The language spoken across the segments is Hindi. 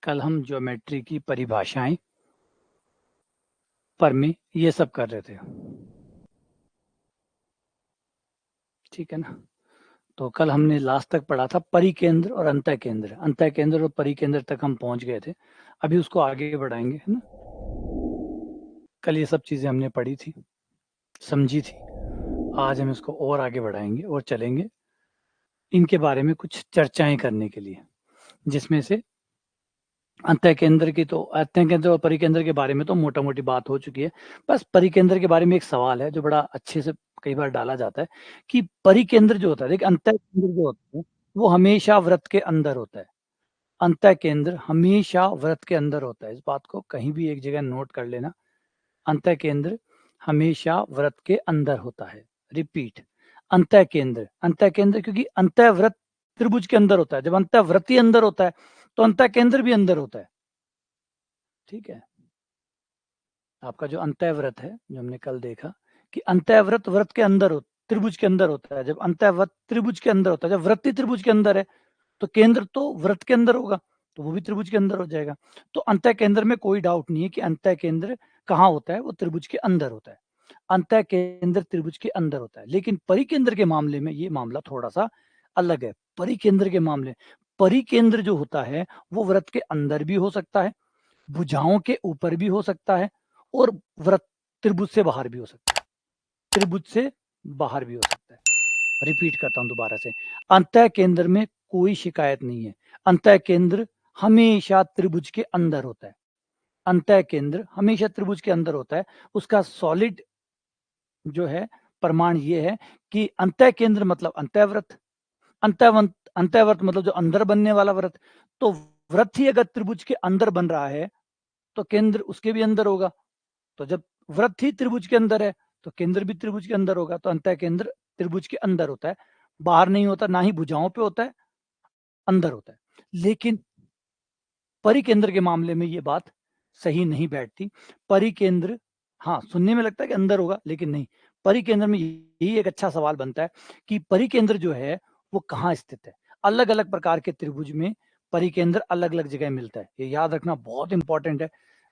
कल हम ज्योमेट्री की परिभाषाएं प्रमेय ये सब कर रहे थे। ठीक है ना। तो कल हमने लास्ट तक पढ़ा था परिकेंद्र और अंतःकेंद्र। अंतःकेंद्र और परिकेंद्र तक हम पहुंच गए थे। अभी उसको आगे बढ़ाएंगे, है ना। कल ये सब चीजें हमने पढ़ी थी, समझी थी। आज हम इसको और आगे बढ़ाएंगे और चलेंगे इनके बारे में कुछ चर्चाएं करने के लिए, जिसमें से अंतःकेंद्र और परिकेंद्र के बारे में तो मोटा मोटी बात हो चुकी है। बस परिकेंद्र के बारे में एक सवाल है जो बड़ा अच्छे से कई बार डाला जाता है कि परिकेंद्र जो होता है, देखिए अंतःकेंद्र जो होता है वो हमेशा वृत्त के अंदर होता है। अंतःकेंद्र हमेशा वृत्त के अंदर होता है, इस बात को कहीं भी एक जगह नोट कर लेना। अंतःकेंद्र हमेशा वृत्त के अंदर होता है। रिपीट, अंतःकेंद्र क्योंकि अंतःवृत्त त्रिभुज के अंदर होता है। जब अंतःवृत्त ही अंदर होता है तो अंतःकेंद्र भी अंदर होता है। ठीक है। आपका जो अंतःवृत्त है, जो हमने कल देखा कि अंतःवृत्त वृत्त के अंदर हो, त्रिभुज के अंदर होता है। जब अंतःवृत्त त्रिभुज के अंदर होता है, जब वृत्त ही त्रिभुज के अंदर है तो केंद्र तो वृत्त के अंदर होगा, तो वो भी त्रिभुज के अंदर हो जाएगा। तो अंतःकेंद्र में कोई डाउट नहीं है कि अंतःकेंद्र कहाँ होता है, वो त्रिभुज के अंदर होता है। अंतःकेंद्र त्रिभुज के अंदर होता है। लेकिन परिकेंद्र के मामले में ये मामला थोड़ा सा अलग है। परिकेंद्र के मामले, परिकेंद्र जो होता है वो वृत्त के अंदर भी हो सकता है, भुजाओं के ऊपर भी हो सकता है, और वृत्त त्रिभुज से बाहर भी हो सकता है। त्रिभुज से बाहर भी हो सकता है। रिपीट करता हूं दोबारा से, अंतःकेंद्र में कोई शिकायत नहीं है। अंतःकेंद्र हमेशा त्रिभुज के अंदर होता है। अंतःकेंद्र हमेशा त्रिभुज के अंदर होता है। उसका सॉलिड जो है प्रमाण ये है कि अंतःकेंद्र मतलब अंतःवृत्त, अंतःवृत्त मतलब जो अंदर बनने वाला वृत्त। तो वृत्त ही अगर त्रिभुज के अंदर बन रहा है तो केंद्र उसके भी अंदर होगा। तो जब वृत्त ही त्रिभुज के अंदर है तो केंद्र भी त्रिभुज के अंदर होगा। तो अंतःकेंद्र त्रिभुज के अंदर होता है, बाहर नहीं होता, ना ही भुजाओं पे होता है, अंदर होता है। लेकिन परिकेंद्र के मामले में ये बात सही नहीं बैठती। परिकेंद्र, हाँ सुनने में लगता है कि अंदर होगा, लेकिन नहीं। परिकेंद्र में यही एक अच्छा सवाल बनता है कि परिकेंद्र जो है वो कहाँ स्थित है। अलग अलग प्रकार के त्रिभुज में परिकेंद्र अलग अलग जगह मिलता है, ये याद रखना बहुत इंपॉर्टेंट है।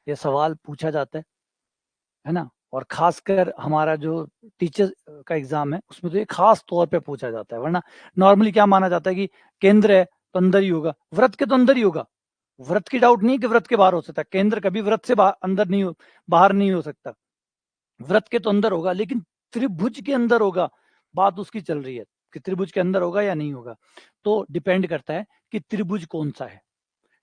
ये सवाल पूछा जाता है ना। और खासकर हमारा जो टीचर का एग्जाम है उसमें तो ये खास तौर पे पूछा जाता है। वरना नॉर्मली क्या माना जाता है कि केंद्र है तो अंदर ही होगा, वृत्त के तो अंदर ही होगा। वृत्त की डाउट नहीं कि वृत्त के बाहर हो सकता है, केंद्र कभी वृत्त से अंदर नहीं हो, बाहर नहीं हो सकता। वृत्त के तो अंदर होगा, लेकिन त्रिभुज के अंदर होगा, बात उसकी चल रही है कि त्रिभुज के अंदर होगा या नहीं होगा। तो डिपेंड करता है कि त्रिभुज कौन सा है।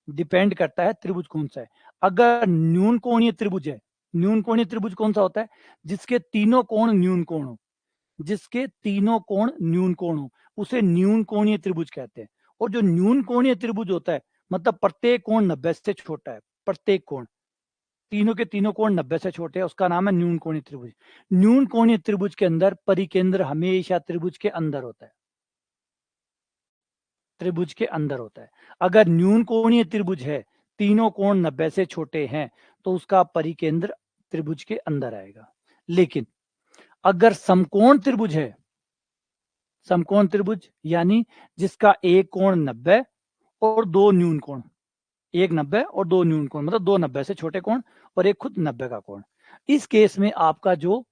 डिपेंड करता है त्रिभुज कौन सा है। अगर न्यून कोणीय त्रिभुज है, न्यून कोणीय त्रिभुज कौन सा होता है? जिसके तीनों कोण न्यून कोण हो, जिसके तीनों कोण न्यून कोण हो, उसे न्यून कोणीय त्रिभुज कहते हैं। और जो न्यून कोणीय त्रिभुज होता है मतलब प्रत्येक कोण 90 से छोटा है, प्रत्येक कोण, तीनों के तीनों कोण 90 से छोटे हैं, उसका नाम है न्यून कोणीय त्रिभुज। न्यून कोणीय त्रिभुज के अंदर परिकेंद्र हमेशा त्रिभुज के अंदर होता है, त्रिभुज के अंदर होता है। अगर न्यून कोणीय त्रिभुज है, तीनों कोण 90 से छोटे हैं, तो उसका परिकेंद्र त्रिभुज के अंदर आएगा। लेकिन अगर समकोण त्रिभुज है, समकोण त्रिभुज यानी जिसका एक कोण 90 और दो न्यून कोण, एक 90 और दो न्यून कोण, मतलब दो 90 से छोटे कोण और एक खुद 90 का कोण, इस केस में आपका जो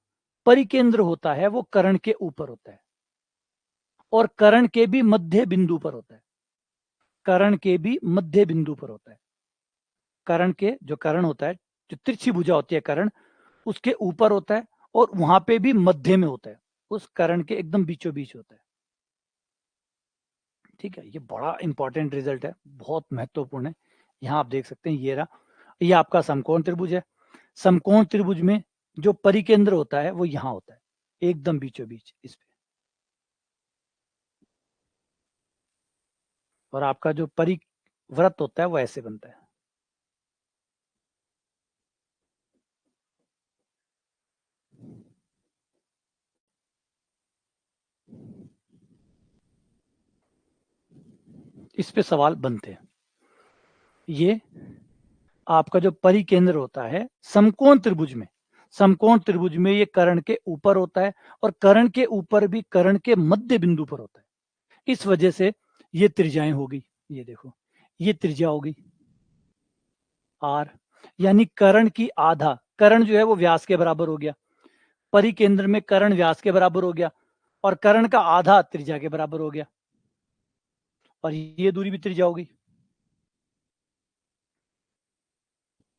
परिकेंद्र होता है वो कर्ण के ऊपर होता है और कर्ण के भी मध्य बिंदु पर होता है। कर्ण के भी मध्य बिंदु पर होता है। कर्ण के जो कर्ण होता है, जो तिरछी भुजा होती है कर्ण, उसके ऊपर होता है और वहां पे भी मध्य में होता है, उस कर्ण के एकदम बीचों बीच होता है। ठीक है, ये बड़ा इंपॉर्टेंट रिजल्ट है, बहुत महत्वपूर्ण है। यहाँ आप देख सकते हैं, ये रहा, ये आपका समकोण त्रिभुज है। समकोण त्रिभुज में जो परिकेंद्र होता है वो यहाँ होता है, एकदम बीचों बीच इस पे। और आपका जो परिवृत्त होता है वो ऐसे बनता है। इस पे सवाल बनते हैं। ये आपका जो परिकेंद्र होता है समकोण त्रिभुज में, समकोण त्रिभुज में ये कर्ण के ऊपर होता है और कर्ण के ऊपर भी कर्ण के मध्य बिंदु पर होता है। इस वजह से ये त्रिज्याएं होगी, ये देखो, ये त्रिज्या होगी, आर, यानी कर्ण की आधा, कर्ण जो है वो व्यास के बराबर हो गया, परिकेंद्र में कर्ण व्यास के बराबर हो गया, और कर्ण का आधा त्रिज्या के बराबर हो गया, और ये दूरी भी त्रिज्या हो गई।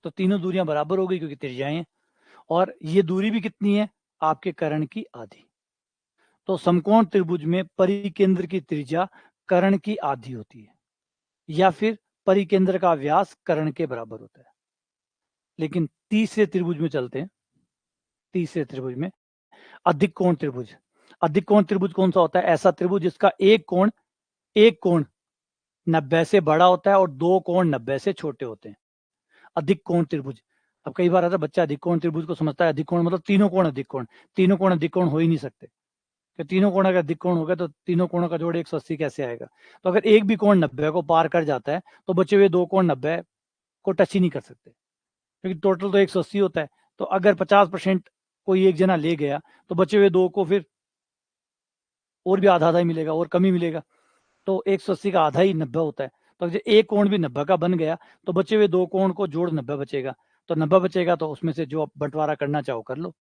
तो तीनों दूरियां बराबर हो गई क्योंकि त्रिज्याएं हैं, और ये दूरी भी कितनी है, आपके कर्ण की आधी। तो समकोण त्रिभुज में परिकेंद्र की त्रिज्या कर्ण की आधी होती है, या फिर परिकेंद्र का व्यास कर्ण के बराबर होता है। लेकिन तीसरे त्रिभुज में चलते हैं। तीसरे त्रिभुज में अधिक कोण त्रिभुज। अधिक कोण त्रिभुज कौन सा होता है, ऐसा त्रिभुज जिसका एक कोण 90 से बड़ा होता है और दो कोण 90 से छोटे होते हैं, अधिक कोण त्रिभुज। अब कई बार आता है बच्चा अधिक कोण त्रिभुज को समझता है, अधिक कोण मतलब तीनों कोण अधिक कोण, तीनों कोण अधिक कोण हो ही नहीं सकते, कि तीनों कोण अगर अधिक कोण हो गया तो तीनों कोणों का जोड़ 180 कैसे आएगा। तो अगर एक भी कोण 90 को पार कर जाता है तो बचे हुए दो कोण 90 को टच ही नहीं कर सकते, क्योंकि टोटल तो 180 होता है। तो अगर 50% कोई एक जना ले गया तो बचे हुए दो को फिर और भी आधा आधा ही मिलेगा और कम ही मिलेगा। तो 180 का आधा ही 90 होता है। तो अगर एक कोण भी 90 का बन गया तो बचे हुए दो कोण को जोड़ 90 बचेगा, तो 90 बचेगा तो उसमें से जो आप बंटवारा करना चाहो कर लो,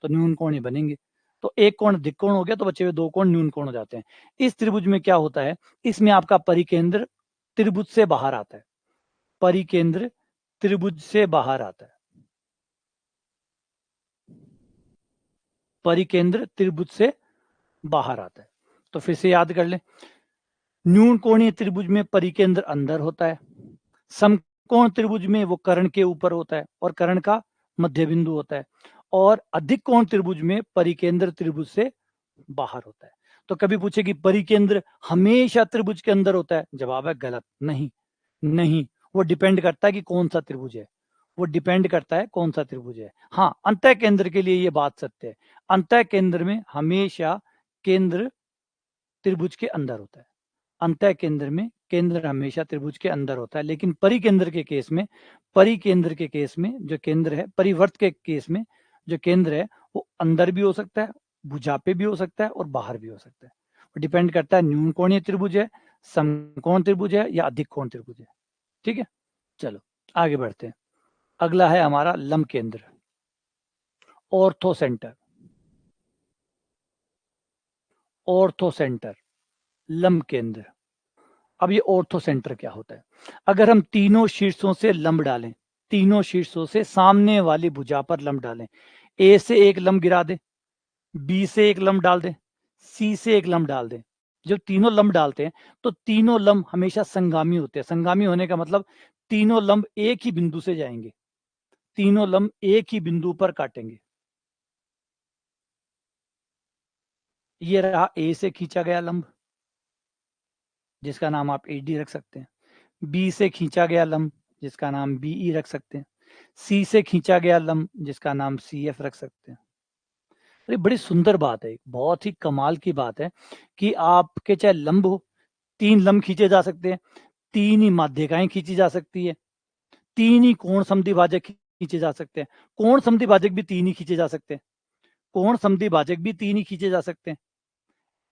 तो न्यून कोण ही बनेंगे। तो एक कोण अधिक कोण हो गया तो बचे हुए दो कोण न्यून कोण हो जाते हैं। इस त्रिभुज में क्या होता है, इसमें आपका परिकेंद्र त्रिभुज से बाहर आता है, परिकेंद्र त्रिभुज से बाहर आता है, परिकेंद्र त्रिभुज से बाहर आता है। तो फिर से याद कर लें, न्यून कोणीय त्रिभुज में परिकेंद्र अंदर होता है, समकोण त्रिभुज में वो कर्ण के ऊपर होता है और कर्ण का मध्य बिंदु होता है, और अधिक कोण त्रिभुज में परिकेंद्र त्रिभुज से बाहर होता है। तो कभी पूछे कि परिकेंद्र हमेशा त्रिभुज के अंदर होता है, जवाब है गलत, नहीं नहीं, वो डिपेंड करता है कि कौन सा त्रिभुज है, वो डिपेंड करता है कौन सा त्रिभुज है। हाँ, अंतः केंद्र के लिए ये बात सत्य है, अंतः केंद्र में हमेशा केंद्र त्रिभुज के अंदर होता है, अंतः केंद्र में केंद्र हमेशा त्रिभुज के अंदर होता है। लेकिन परिकेंद्र के केस में, परिकेंद्र के केस में जो केंद्र है, परिवर्त के केस में जो केंद्र है वो अंदर भी हो सकता है, भुजा पे भी हो सकता है और बाहर भी हो सकता है। डिपेंड करता है न्यून कोणीय त्रिभुज है, समकोण त्रिभुज है या अधिक कोण त्रिभुज है। ठीक है, चलो आगे बढ़ते हैं। अगला है हमारा लंब केंद्र, ऑर्थो सेंटर, ऑर्थो सेंटर, लंब केंद्र। अब ये ऑर्थो सेंटर क्या होता है, अगर हम तीनों शीर्षों से लंब डालें, तीनों शीर्षों से सामने वाली भुजा पर लंब डालें, ए से एक लंब गिरा दें, बी से एक लंब डाल दें, सी से एक लंब डाल दें। जब तीनों लंब डालते हैं तो तीनों लंब हमेशा संगामी होते हैं। संगामी होने का मतलब तीनों लंब एक ही बिंदु से जाएंगे, तीनों लंब एक ही बिंदु पर काटेंगे। ये रहा ए से खींचा गया लंब, जिसका नाम आप ए डी रख सकते हैं, बी से खींचा गया लंब जिसका नाम बीई रख सकते हैं, सी से खींचा गया लंब जिसका नाम सी एफ रख सकते हैं। ये बड़ी सुंदर बात है, बहुत ही कमाल की बात है कि आपके चाहे लंब हो, तीन लंब खींचे जा सकते हैं, तीन ही माध्यिकाएं खींची जा सकती है, तीन ही कोण समद्विभाजक खींचे जा सकते हैं, कोण समद्विभाजक भी तीन ही खींचे जा सकते हैं, कोण समद्विभाजक भी तीन ही खींचे जा सकते हैं।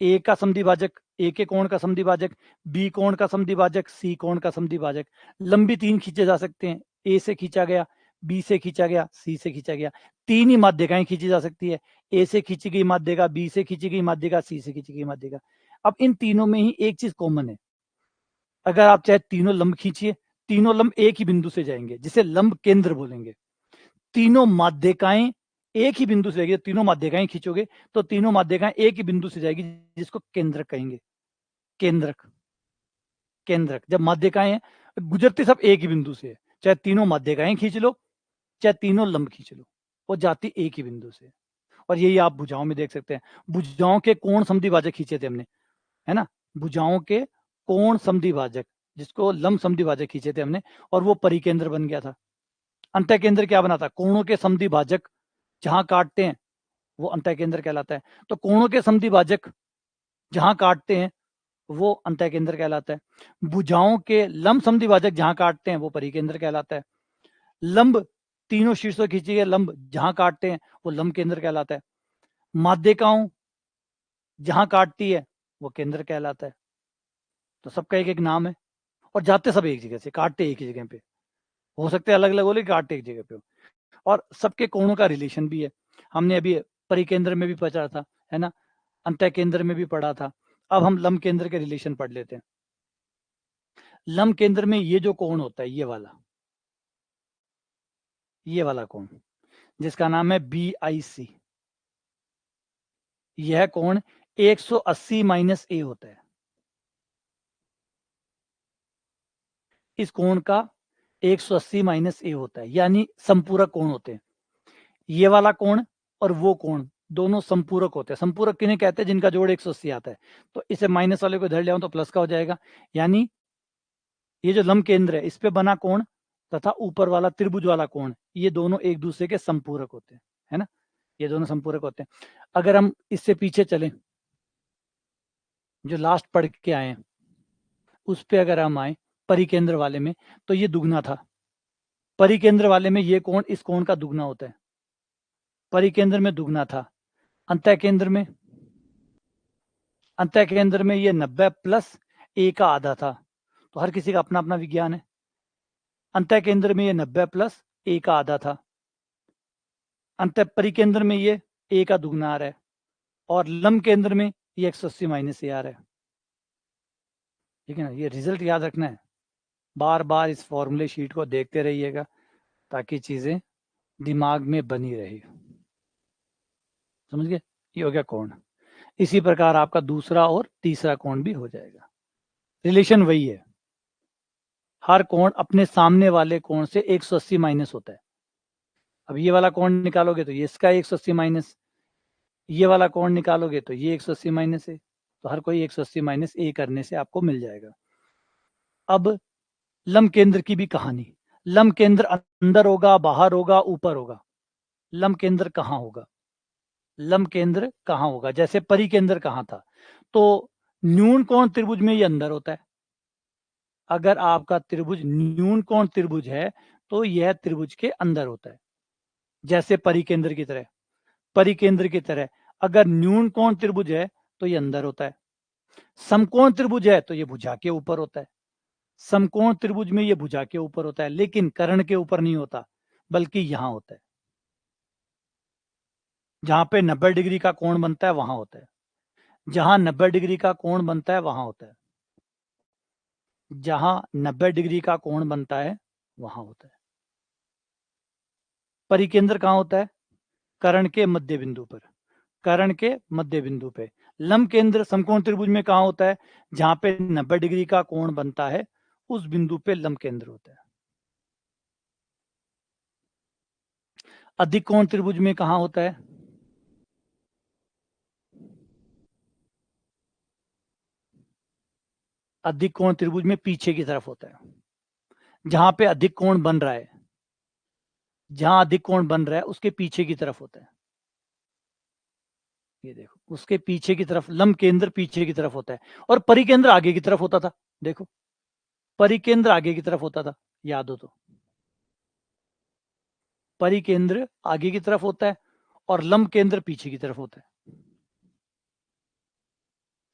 ए का समद्विभाजक, ए के कोण का समद्विभाजक, बी कोण का समद्विभाजक, सी कोण का समद्विभाजक। लंबी तीन खींचे जा सकते हैं, ए से खींचा गया, बी से खींचा गया, सी से खींचा गया। तीन ही माध्यिकाएं खींची जा सकती है, ए से खींची गई माध्यिका, बी से खींची गई माध्यिका, सी से खींची गई माध्यिका। अब इन तीनों में ही एक चीज कॉमन है, अगर आप चाहे तीनों लंब खींचिए, तीनों लंब एक ही बिंदु से जाएंगे, जिसे लंब केंद्र बोलेंगे। तीनों माध्यिकाएं एक ही बिंदु से जाएगी, तीनों माध्यिकाएं खींचोगे तो तीनों माध्यिकाएं एक ही बिंदु से जाएगी, जिसको केंद्रक कहेंगे। केंद्रक, केंद्रक जब माध्यिकाएं हैं गुजरती सब एक ही बिंदु से है, चाहे तीनों माध्यिकाएं खींच लो चाहे तीनों लंब खींच लो, वो जाती एक ही बिंदु से। और यही आप भुजाओं में देख सकते हैं, भुजाओं के कोण समद्विभाजक खींचे थे हमने, है ना, भुजाओं के कोण समद्विभाजक, जिसको लंब समद्विभाजक खींचे थे हमने, और वो परिकेंद्र बन गया था। अंतः केंद्र क्या बना था, कोणों के समद्विभाजक जहां काटते हैं वो अंतः केंद्र कहलाता है। तो कोणों के समद्विभाजक जहां काटते हैं वो अंतः केंद्र कहलाता है। भुजाओं के लंब समद्विभाजक जहां काटते हैं वो परिकेंद्र कहलाता है। लंब तीनों शीर्षों खींचे गए लंब जहां काटते हैं वो लंब केंद्र कहलाता है। माध्यिकाओं जहां काटती है वो केंद्र कहलाता है। तो सबका एक एक नाम है, और जाते सब एक जगह से, काटते एक ही जगह पे। हो सकते हैं अलग अलग हो लेकिन काट एक जगह पे हो, और सबके कोणों का रिलेशन भी है। हमने अभी परिकेंद्र में भी पढ़ा था, है ना, अंतः केंद्र में भी पढ़ा था। अब हम लंब केंद्र के रिलेशन पढ़ लेते हैं। लंब केंद्र में ये जो कोण होता है, ये वाला कोण जिसका नाम है BIC, यह कोण 180 माइनस ए होता है। इस कोण का 180 माइनस ए होता है, यानी संपूरक कोण होते हैं। ये वाला कोण और वो कोण दोनों संपूरक होते हैं। संपूरक किन्हें कहते हैं? जिनका जोड़ 180 आता है। तो इसे माइनस वाले को इधर ले आऊं तो प्लस का हो जाएगा, यानी ये जो लंब केंद्र है इस पे बना कोण तथा ऊपर वाला त्रिभुज वाला कोण, ये दोनों एक दूसरे के संपूरक होते हैं, है ना, ये दोनों संपूरक होते हैं। अगर हम इससे पीछे चलें, जो लास्ट पढ़ के आए हैं उस पे अगर हम आए परिकेंद्र वाले में, तो ये दुगना था। परिकेंद्र वाले में ये कोण इस कोण का दुगना होता है, परिकेंद्र में दुगना था। अंतः केंद्र में ये 90 प्लस ए का आधा था। तो हर किसी का अपना अपना विज्ञान है। अंतः केंद्र में ये 90 प्लस ए का आधा था, अंतः परिकेंद्र में ये ए का दुगना आ रहा है, और लंब केंद्र में ये 180 माइनस ए आ रहा है। ठीक है ना, ये रिजल्ट याद रखना है। बार बार इस फॉर्मूले शीट को देखते रहिएगा ताकि चीजें दिमाग में बनी रहे। समझ गए? ये हो गया कोण। इसी प्रकार आपका दूसरा और तीसरा कोण भी हो जाएगा। रिलेशन वही है, हर कोण अपने सामने वाले कोण से 180 माइनस होता है। अब ये वाला कोण निकालोगे तो ये इसका 180 माइनस, ये वाला कोण निकालोगे तो ये 180 माइनस है। तो हर कोई 180 माइनस ए करने से आपको मिल जाएगा। अब लंब केंद्र की भी कहानी। लंब केंद्र अंदर होगा, बाहर होगा, ऊपर होगा? लंब केंद्र कहाँ होगा? लंब केंद्र कहाँ होगा? जैसे परिकेंद्र कहाँ था, तो न्यून कोण त्रिभुज में ये अंदर होता है। अगर आपका त्रिभुज न्यून कोण त्रिभुज है तो यह त्रिभुज के अंदर होता है, जैसे परिकेंद्र की तरह। परिकेंद्र की तरह अगर न्यून कोण त्रिभुज है तो ये अंदर होता है, समकोण त्रिभुज है तो ये भुजा के ऊपर होता है। समकोण त्रिभुज में ये भुजा के ऊपर होता है, लेकिन कर्ण के ऊपर नहीं होता, बल्कि यहां होता है। जहां पे 90 डिग्री का कोण बनता है वहां होता है। जहां 90 डिग्री का कोण बनता है वहां होता है। जहां 90 डिग्री का कोण बनता है वहां होता है। परिकेंद्र कहां होता है? कर्ण के मध्य बिंदु पर। कर्ण के मध्य बिंदु पे। लंब केंद्र समकोण त्रिभुज में कहां होता है? जहां पे 90 डिग्री का कोण बनता है उस बिंदु पे लंब केंद्र होता है। अधिक कोण त्रिभुज में कहां होता है? अधिक कोण त्रिभुज में पीछे की तरफ होता है। जहां पे अधिक कोण बन रहा है, जहां अधिक कोण बन रहा है उसके पीछे की तरफ होता है। ये देखो, उसके पीछे की तरफ लंब केंद्र पीछे की तरफ होता है, और परिकेंद्र आगे की तरफ होता था। देखो, परिकेंद्र आगे की तरफ होता था, याद हो तो। परिकेंद्र आगे की तरफ होता है और लंब केंद्र पीछे की तरफ होता है।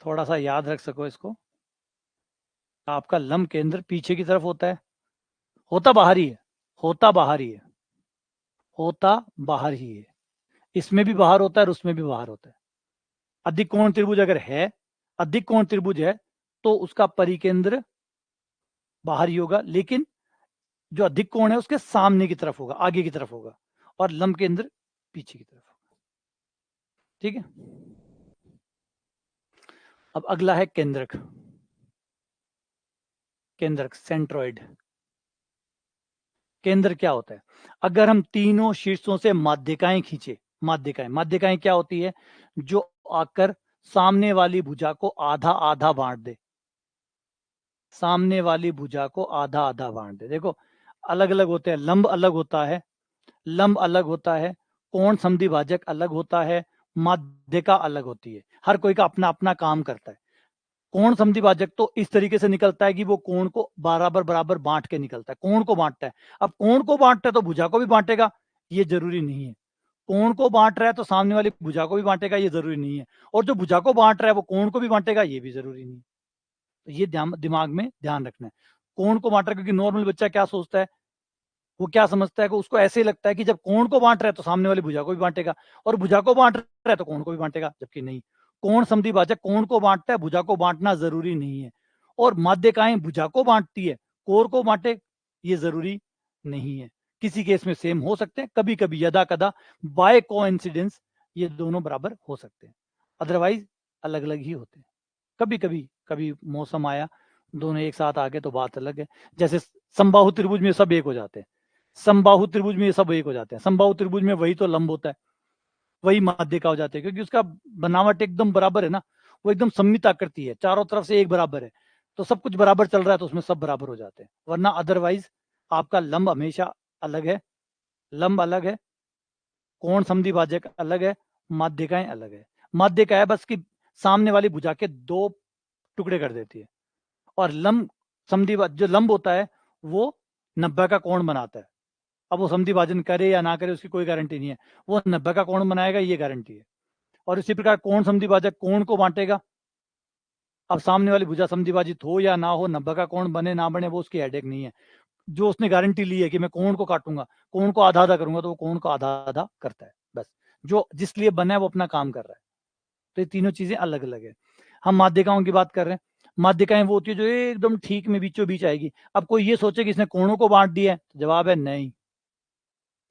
थोड़ा सा याद रख सको इसको। आपका लंब केंद्र पीछे की तरफ होता है, होता बाहर ही है, होता बाहर ही है, होता बाहर ही है। इसमें भी बाहर होता है और उसमें भी बाहर होता है। अधिक कोण त्रिभुज अगर है, अधिक कोण त्रिभुज है तो उसका परिकेंद्र बाहर ही होगा, लेकिन जो अधिक कोण है उसके सामने की तरफ होगा, आगे की तरफ होगा, और लंब केंद्र पीछे की तरफ होगा। ठीक है। अब अगला है केंद्रक। केंद्रक, सेंट्रॉइड। केंद्र क्या होता है? अगर हम तीनों शीर्षों से माध्यिकाएं खींचे, माध्यिकाएं क्या होती है? जो आकर सामने वाली भुजा को आधा आधा बांट दे, सामने वाली भुजा को आधा आधा बांट दे। देखो, अलग अलग होते हैं, लंब अलग होता है, लंब अलग होता है, कोण समद्विभाजक अलग होता है, माध्यिका अलग होती है। हर कोई का अपना अपना काम करता है। कोण समद्विभाजक तो इस तरीके से निकलता है कि वो कोण को बराबर बराबर बांट के निकलता है, कोण को बांटता है। अब कोण को बांटता है तो भुजा को भी बांटेगा, ये जरूरी नहीं है। कोण को बांट रहा है तो सामने वाली भुजा को भी बांटेगा, ये जरूरी नहीं है। और जो भुजा को बांट रहा है वो कोण को भी बांटेगा, ये भी जरूरी नहीं है। तो ये दिमाग में ध्यान रखना है। कोण को बांट रहा है, क्योंकि नॉर्मल बच्चा क्या सोचता है, वो क्या समझता है कि उसको ऐसे ही लगता है कि जब कोण को बांट रहा है तो सामने वाली भुजा को भी बांटेगा, और भुजा को बांट रहा है तो कोण को भी बांटेगा, जबकि नहीं, कोण समद्विभाजक कोण को बांटता है, भुजा को बांटना जरूरी नहीं है। और माध्यिकाएं भुजा को बांटती है, कोण को बांटे ये जरूरी नहीं है। किसी केस में सेम हो सकते हैं, कभी कभी यदा कदा बाय कोइंसिडेंस ये दोनों बराबर हो सकते हैं, अदरवाइज अलग अलग ही होते हैं। कभी कभी कभी मौसम आया, दोनों एक साथ आ गए तो बात अलग है। जैसे समबाहु त्रिभुज में सब एक हो जाते हैं, समबाहु त्रिभुज में ये सब एक हो जाते हैं। समबाहु त्रिभुज में वही तो लंब होता है, वही माध्यिका हो जाती है, क्योंकि उसका बनावट एकदम बराबर है ना, वो एकदम सममित आकृति है, चारों तरफ से एक बराबर है, तो सब कुछ बराबर चल रहा है तो उसमें सब बराबर हो जाते हैं। वरना अदरवाइज आपका लंब हमेशा अलग है, लंब अलग है, कोण समद्विभाजक अलग है, माध्यिकाएं अलग है। माध्यिका है बस कि सामने वाली भुजा के दो टुकड़े कर देती है, और लंब समद्विभाजक जो लंब होता है वो 90 का कोण बनाता है। अब वो समद्विभाजन करे या ना करे उसकी कोई गारंटी नहीं है, वो 90 का कोण बनाएगा ये गारंटी है। और इसी प्रकार कोण समद्विभाजक कोण को बांटेगा। अब सामने वाली भुजा समद्विभाजित हो या ना हो, 90 का कोण बने ना बने वो उसकी हेडेक नहीं है। जो उसने गारंटी ली है कि मैं कोण को काटूंगा, कोण को आधा आधा करूंगा, तो वो कोण को आधा आधा करता है, बस जो जिस लिए बना है वो अपना काम कर रहा है। तो ये तीनों चीजें अलग अलग है। हम माध्यिकाओं की बात कर रहे हैं, माध्यिकाएं वो होती है जो एकदम ठीक में बीचों बीच आएगी। अब कोई ये सोचे कि इसने कोणों को बांट दिया है, तो जवाब है नहीं,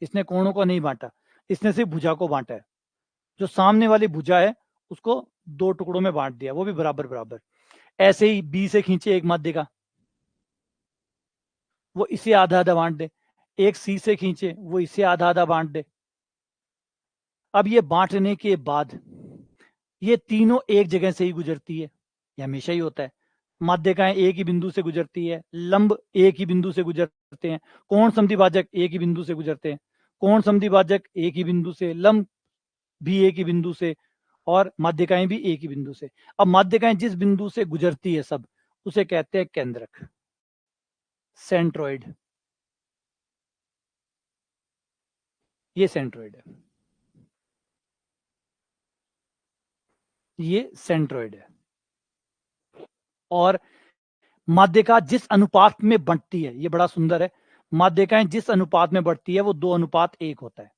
इसने कोणों को नहीं बांटा, इसने सिर्फ भुजा को बांटा है। जो सामने वाली भुजा है उसको दो टुकड़ों में बांट दिया, वो भी बराबर बराबर। ऐसे ही बी से खींचे एक माध्यिका, वो इसे आधा आधा बांट दे, एक सी से खींचे वो इसे आधा आधा बांट दे। अब ये बांटने के बाद ये तीनों एक जगह से ही गुजरती है, ये हमेशा ही होता है। माध्यिकाएं एक ही बिंदु से गुजरती है, लंब एक ही बिंदु से गुजरते हैं, कोण समद्विभाजक एक ही बिंदु से गुजरते हैं, कोण समद्विभाजक एक ही बिंदु से, लंब भी एक ही बिंदु से, और माध्यिकाएं भी एक ही बिंदु से। अब माध्यिकाएं जिस बिंदु से गुजरती है सब, उसे कहते हैं केंद्रक, सेंट्रोइड। ये सेंट्रोइड है, ये सेंट्रोइड है। और माध्यिका जिस अनुपात में बढ़ती है, ये बड़ा सुंदर है, माध्यिकाएं जिस अनुपात में बढ़ती है वो 2:1 होता है,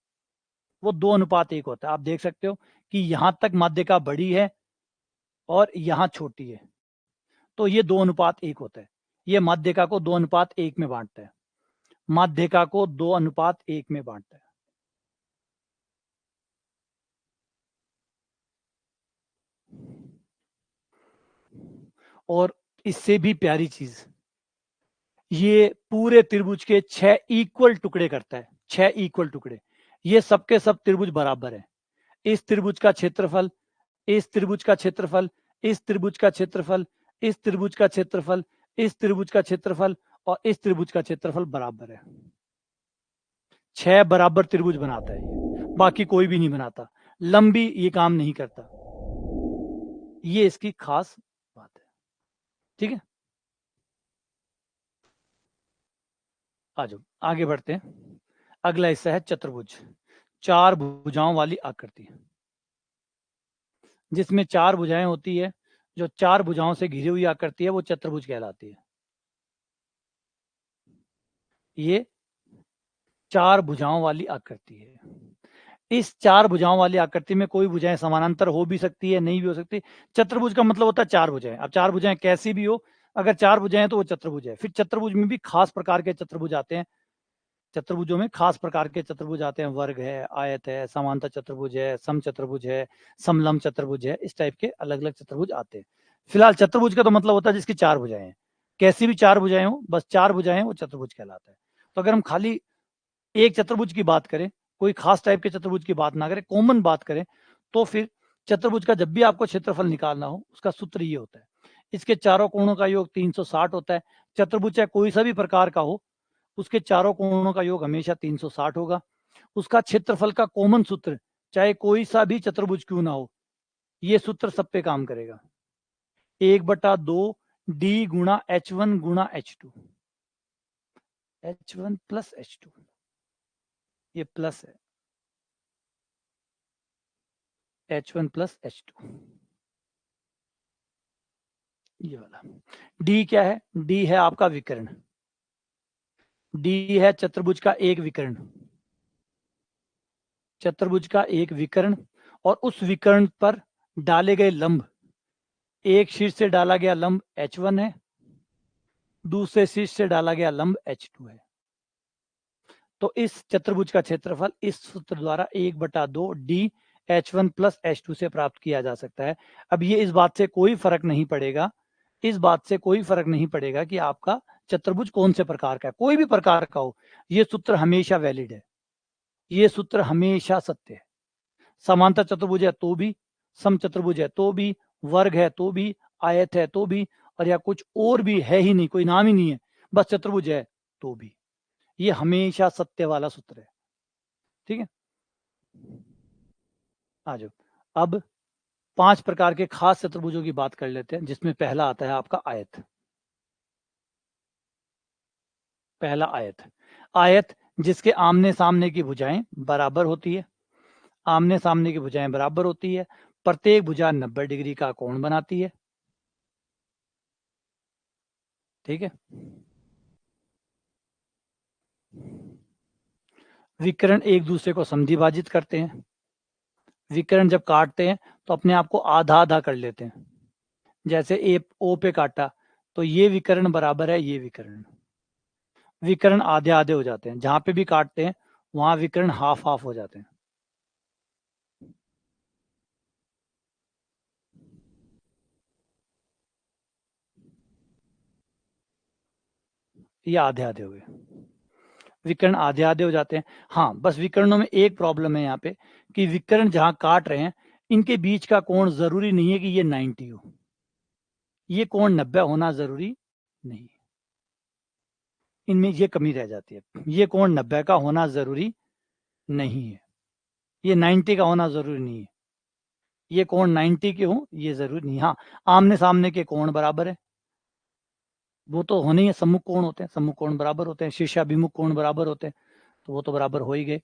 वो 2:1 होता है। आप देख सकते हो कि यहां तक माध्यिका बड़ी है और यहां छोटी है, तो ये 2:1 होता है। ये माध्यिका को 2:1 में बांटता है, माध्यिका को 2:1 में बांटता है। और इससे भी प्यारी चीज, ये पूरे त्रिभुज के 6 इक्वल टुकड़े करता है, 6 इक्वल टुकड़े। ये सबके सब त्रिभुज बराबर है। इस त्रिभुज का क्षेत्रफल, इस त्रिभुज का क्षेत्रफल, इस त्रिभुज का क्षेत्रफल, इस त्रिभुज का क्षेत्रफल, इस त्रिभुज का क्षेत्रफल और इस त्रिभुज का क्षेत्रफल बराबर है। 6 बराबर त्रिभुज बनाता है ये, बाकी कोई भी नहीं बनाता। लंबी ये काम नहीं करता, ये इसकी खास बात है। ठीक है, आ जाओ आगे बढ़ते हैं। अगला हिस्सा है चतुर्भुज, 4 भुजाओं वाली आकृति, जिसमें 4 भुजाएं होती है। जो 4 भुजाओं से घिरी हुई आकृति है वो चतुर्भुज कहलाती है। ये 4 भुजाओं वाली आकृति है। इस 4 भुजाओं वाली आकृति में कोई भुजाएं समानांतर हो भी सकती है, नहीं भी हो सकती। चतुर्भुज का मतलब होता है 4 भुजाएं। अब 4 भुजाएं कैसी भी हो, अगर 4 भुजाएं तो वो चतुर्भुज है। फिर चतुर्भुज में भी खास प्रकार के चतुर्भुज आते हैं, चतुर्भुजों में खास प्रकार के चतुर्भुज आते हैं, वर्ग है, आयत है, समांतर चतुर्भुज है, सम चतुर्भुज है, समलंब चतुर्भुज है, इस टाइप के अलग अलग चतुर्भुज आते हैं। फिलहाल चतुर्भुज का तो मतलब होता है जिसकी 4 भुजाएं हैं, कैसी भी 4 भुजाएं हो, बस 4 भुजाएं वो चतुर्भुज कहलाता है। तो अगर हम खाली एक चतुर्भुज की बात करें, कोई खास टाइप के चतुर्भुज की बात ना करें, कॉमन बात करें, तो फिर चतुर्भुज का जब भी आपको क्षेत्रफल निकालना हो उसका सूत्र ये होता है, इसके चारों कोणों का योग 360 होता है। चतुर्भुज चाहे कोई सा भी प्रकार का हो, उसके चारों कोणों का योग हमेशा 360 होगा। उसका क्षेत्रफल का कॉमन सूत्र, चाहे कोई सा भी चतुर्भुज क्यों ना हो, ये सूत्र सब पे काम करेगा। 1/2 डी गुणा H1 गुणा H2, H1 प्लस H2, ये प्लस है, H1 प्लस H2, ये वाला। डी क्या है, डी है आपका विकर्ण। डी है चतुर्भुज का एक विकर्ण, चतुर्भुज का एक विकर्ण, और उस विकर्ण पर डाले गए लंब, एक शीर्ष से डाला गया लंब H1 है, दूसरे शीर्ष से डाला गया लंब H2 है। तो इस चतुर्भुज का क्षेत्रफल इस सूत्र द्वारा 1/2 डी H1 प्लस H2 से प्राप्त किया जा सकता है। अब ये इस बात से कोई फर्क नहीं पड़ेगा, इस बात से कोई फर्क नहीं पड़ेगा कि आपका चतुर्भुज कौन से प्रकार का है, कोई भी प्रकार का हो, ये सूत्र हमेशा वैलिड है, ये सूत्र हमेशा सत्य है। समांतर चतुर्भुज है तो भी, समचतुर्भुज है तो भी, वर्ग है तो भी, आयत है तो भी, और या कुछ और भी है ही नहीं, कोई नाम ही नहीं है, बस चतुर्भुज है तो भी, ये हमेशा सत्य वाला सूत्र है। ठीक है, आ जाओ। अब 5 प्रकार के खास चतुर्भुजों की बात कर लेते हैं, जिसमें पहला आता है आपका आयत। पहला आयत, आयत जिसके आमने सामने की भुजाएं बराबर होती है, आमने सामने की भुजाएं बराबर होती है, प्रत्येक भुजा 90 डिग्री का कोण बनाती है। ठीक है, विकर्ण एक दूसरे को समद्विभाजित करते हैं, विकर्ण जब काटते हैं तो अपने आप को आधा आधा कर लेते हैं, जैसे ए ओ पे काटा तो ये विकर्ण बराबर है ये विकर्ण, विकर्ण आधे आधे हो जाते हैं, जहां पे भी काटते हैं वहां विकर्ण हाफ हाफ हो जाते हैं। ये आधे आधे हो गए, विकर्ण आधे आधे हो जाते हैं। हाँ, बस विकर्णों में एक प्रॉब्लम है यहाँ पे, कि विकर्ण जहां काट रहे हैं इनके बीच का कोण जरूरी नहीं है कि ये 90 हो, ये कोण 90 होना जरूरी नहीं है, इनमें ये कमी रह जाती है, ये कोण 90 का होना जरूरी नहीं है, ये 90 का होना जरूरी नहीं है, ये कोण 90 के हो ये जरूरी नहीं। हाँ, आमने सामने के कोण बराबर है, वो तो होने ही है, सम्मुख कोण होते हैं, सम्मुख कोण बराबर होते हैं, शीर्षाभिमुख कोण बराबर होते हैं, तो वो तो बराबर हो ही गए।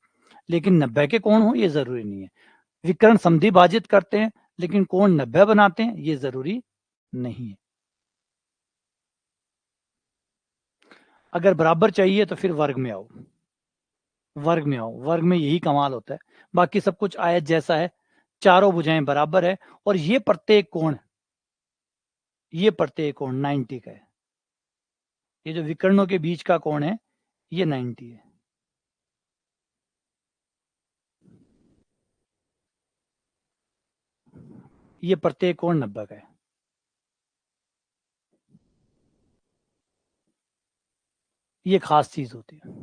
लेकिन 90 के कोण हो ये जरूरी नहीं है, विकर्ण समद्विभाजित करते हैं लेकिन कोण 90 बनाते हैं ये जरूरी नहीं है। अगर बराबर चाहिए तो फिर वर्ग में आओ, वर्ग में आओ, वर्ग में यही कमाल होता है, बाकी सब कुछ आयत जैसा है, चारों भुजाएं बराबर है, और ये प्रत्येक कोण, ये प्रत्येक कोण 90 का है, ये जो विकर्णों के बीच का कोण है ये 90 है। ये प्रत्येक कोण 90 का है। ये खास चीज होती है,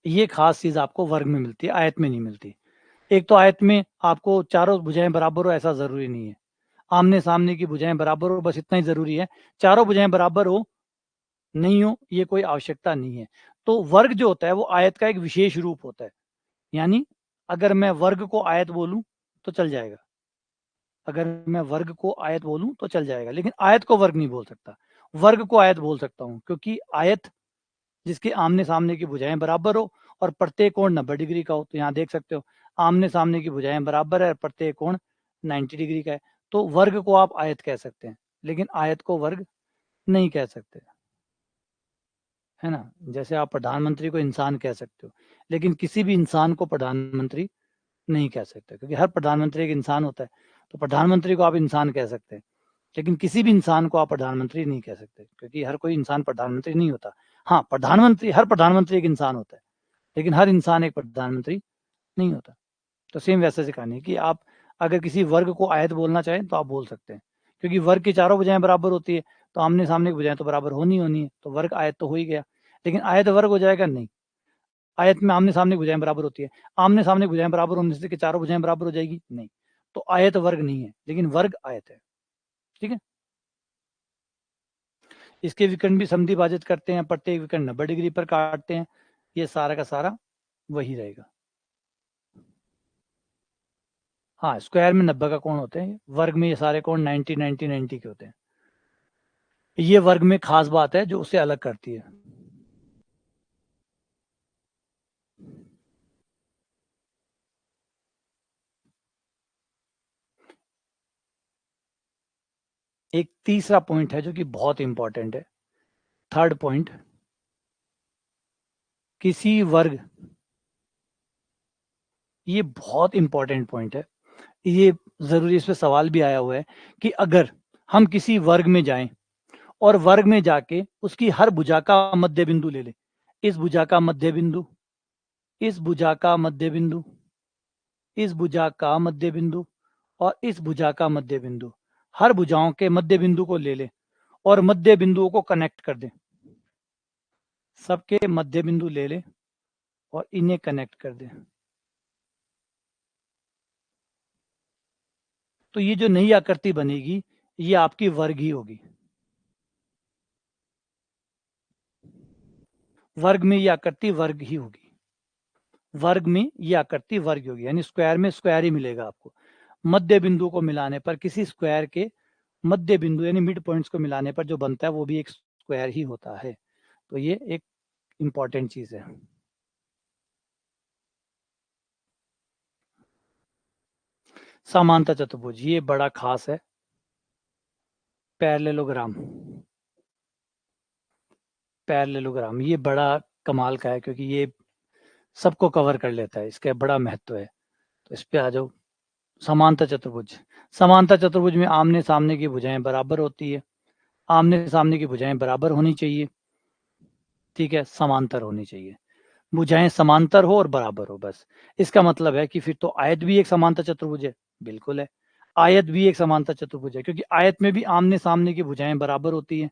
ये खास चीज आपको वर्ग में मिलती है, आयत में नहीं मिलती। एक तो आयत में आपको चारों भुजाएं बराबर हो ऐसा जरूरी नहीं है, आमने सामने की भुजाएं बराबर हो बस इतना ही जरूरी है, चारों भुजाएं बराबर हो नहीं हो ये कोई आवश्यकता नहीं है। तो वर्ग जो होता है वो आयत का एक विशेष रूप होता है, यानी अगर मैं वर्ग को आयत बोलूं तो चल जाएगा, अगर मैं वर्ग को आयत बोलूं तो चल जाएगा, लेकिन आयत को वर्ग नहीं बोल सकता, वर्ग को आयत बोल सकता हूं, क्योंकि आयत जिसके आमने सामने की भुजाएं बराबर हो और प्रत्येक कोण 90 डिग्री का हो, तो यहाँ देख सकते हो आमने सामने की भुजाएं बराबर है और प्रत्येक कोण 90 डिग्री का है, तो वर्ग को आप आयत कह सकते हैं, लेकिन आयत को वर्ग नहीं कह सकते, है ना। जैसे आप प्रधानमंत्री को इंसान कह सकते हो, लेकिन किसी भी इंसान को प्रधानमंत्री नहीं कह सकते, क्योंकि हर प्रधानमंत्री एक इंसान होता है, तो प्रधानमंत्री को आप इंसान कह सकते हैं, लेकिन किसी भी इंसान को आप प्रधानमंत्री नहीं कह सकते, क्योंकि हर कोई इंसान प्रधानमंत्री नहीं होता। हाँ, प्रधानमंत्री, हर प्रधानमंत्री एक इंसान होता है, लेकिन हर इंसान एक प्रधानमंत्री नहीं होता। तो सेम वैसे से कहानी है कि आप अगर किसी वर्ग को आयत बोलना चाहें तो आप बोल सकते हैं, क्योंकि वर्ग की चारों भुजाएं बराबर होती है, तो आमने सामने की भुजाएं तो बराबर होनी है, तो वर्ग आयत तो हो ही गया। लेकिन आयत वर्ग हो जाएगा नहीं, आयत में आमने सामने की भुजाएं बराबर होती है, आमने सामने की भुजाएं बराबर होने से कि चारों भुजाएं बराबर हो जाएगी नहीं, तो आयत वर्ग नहीं है, लेकिन वर्ग आयत है। ठीक है, इसके विकर्ण भी समद्विभाजित करते हैं, प्रत्येक विकर्ण 90 डिग्री पर काटते हैं, ये सारा का सारा वही रहेगा। हाँ, स्क्वायर में 90 का कोण होते हैं, वर्ग में ये सारे कोण 90 90 90 के होते हैं। ये वर्ग में खास बात है जो उसे अलग करती है। एक तीसरा पॉइंट है जो कि बहुत इंपॉर्टेंट है, थर्ड पॉइंट, किसी वर्ग, ये बहुत इंपॉर्टेंट पॉइंट है, ये जरूरी, इस पे सवाल भी आया हुआ है कि अगर हम किसी वर्ग में जाएं और वर्ग में जाके उसकी हर भुजा का मध्य बिंदु ले लें, इस भुजा का मध्य बिंदु, इस भुजा का मध्य बिंदु, इस भुजा का मध्य बिंदु और इस भुजा का मध्य बिंदु, हर भुजाओं के मध्य बिंदु को ले लें और मध्य बिंदुओं को कनेक्ट कर दें, सबके मध्य बिंदु ले लें और इन्हें कनेक्ट कर दें, तो ये जो नई आकृति बनेगी ये आपकी वर्ग ही होगी। वर्ग में ये आकृति वर्ग ही होगी, वर्ग में ये आकृति वर्ग होगी, यानी स्क्वायर में स्क्वायर ही मिलेगा आपको। मध्य बिंदु को मिलाने पर, किसी स्क्वायर के मध्य बिंदु यानी मिड पॉइंट्स को मिलाने पर जो बनता है वो भी एक स्क्वायर ही होता है। तो ये एक इंपॉर्टेंट चीज है। समांतर चतुर्भुज ये बड़ा खास है। पैरेललोग्राम, पैरेललोग्राम ये बड़ा कमाल का है क्योंकि ये सबको कवर कर लेता है, इसका बड़ा महत्व है। तो इस पे आ जाओ। समांतर चतुर्भुज, समांतर चतुर्भुज में आमने सामने की भुजाएं बराबर होती है, आमने सामने की भुजाएं बराबर होनी चाहिए, ठीक है, समांतर होनी चाहिए, भुजाएं समांतर हो और बराबर हो, बस। इसका मतलब है कि फिर तो आयत भी एक समांतर चतुर्भुज है, बिल्कुल है, आयत भी एक समांतर चतुर्भुज है, क्योंकि आयत में भी आमने सामने की भुजाएं बराबर होती है,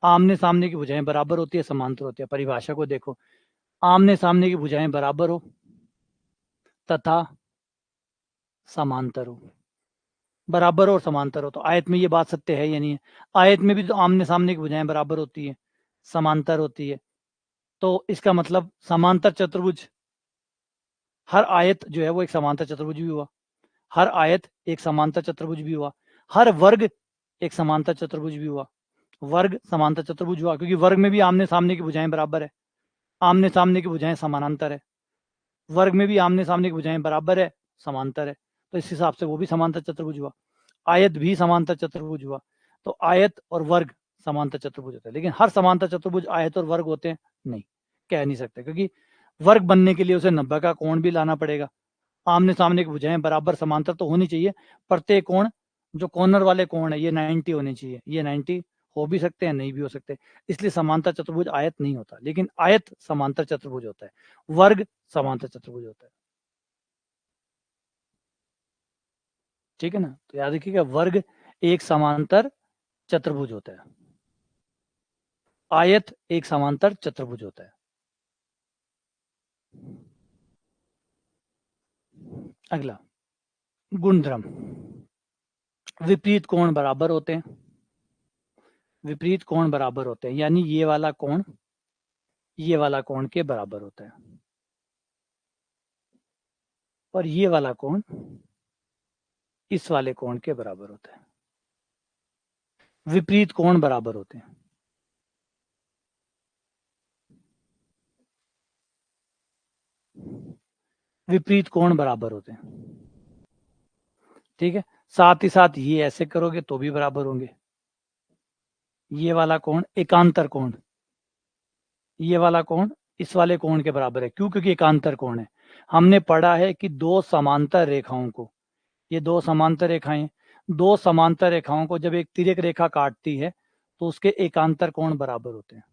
आमने सामने की भुजाएं बराबर होती है, समांतर होती है। परिभाषा को देखो, आमने सामने की भुजाएं बराबर हो तथा समांतर हो, बराबर और समांतर हो, तो आयत में ये बात सत्य है या नहीं है? आयत में भी तो आमने सामने की भुजाएं बराबर होती है, समांतर होती है, तो इसका मतलब समांतर चतुर्भुज, हर आयत जो है वो एक समांतर चतुर्भुज भी हुआ, हर आयत एक समांतर चतुर्भुज भी हुआ, हर वर्ग एक समांतर चतुर्भुज भी हुआ, वर्ग समांतर चतुर्भुज हुआ, क्योंकि वर्ग में भी आमने सामने की भुजाएं बराबर है, आमने सामने की भुजाएं समानांतर है, वर्ग में भी आमने सामने की भुजाएं बराबर है, समांतर है, तो इस हिसाब से वो भी समांतर चतुर्भुज हुआ। आयत भी समांतर चतुर्भुज हुआ, तो आयत और वर्ग समांतर चतुर्भुज होता है। लेकिन हर समांतर चतुर्भुज आयत और वर्ग होते हैं? नहीं, कह नहीं सकते, क्योंकि वर्ग बनने के लिए उसे 90 का कोण भी लाना पड़ेगा। आमने सामने की भुजाएं बराबर समांतर तो होनी चाहिए, प्रत्येक कोण, जो कॉर्नर वाले कोण है ये 90 होने चाहिए, ये 90 हो भी सकते हैं, नहीं भी हो सकते, इसलिए समांतर चतुर्भुज आयत नहीं होता, लेकिन आयत समांतर चतुर्भुज होता है, वर्ग समांतर चतुर्भुज होता है, ठीक है ना? तो याद रखिएगा, वर्ग एक समांतर चतुर्भुज होता है, आयत एक समांतर चतुर्भुज होता है। अगला गुणधर्म, विपरीत कोण बराबर होते हैं, विपरीत कोण बराबर होते हैं, यानी ये वाला कोण ये वाला कोण के बराबर होता है और ये वाला कोण इस वाले कोण के बराबर होता है। विपरीत कोण बराबर होते हैं, विपरीत कोण बराबर होते हैं, ठीक है। साथ ही साथ ये ऐसे करोगे तो भी बराबर होंगे, ये वाला कोण एकांतर कोण, ये वाला कोण इस वाले कोण के बराबर है, क्यों? क्योंकि एकांतर कोण है। हमने पढ़ा है कि दो समांतर रेखाओं को, ये दो समांतर रेखाएं, दो समांतर रेखाओं को जब एक तिर्यक रेखा काटती है तो उसके एकांतर कोण बराबर होते हैं,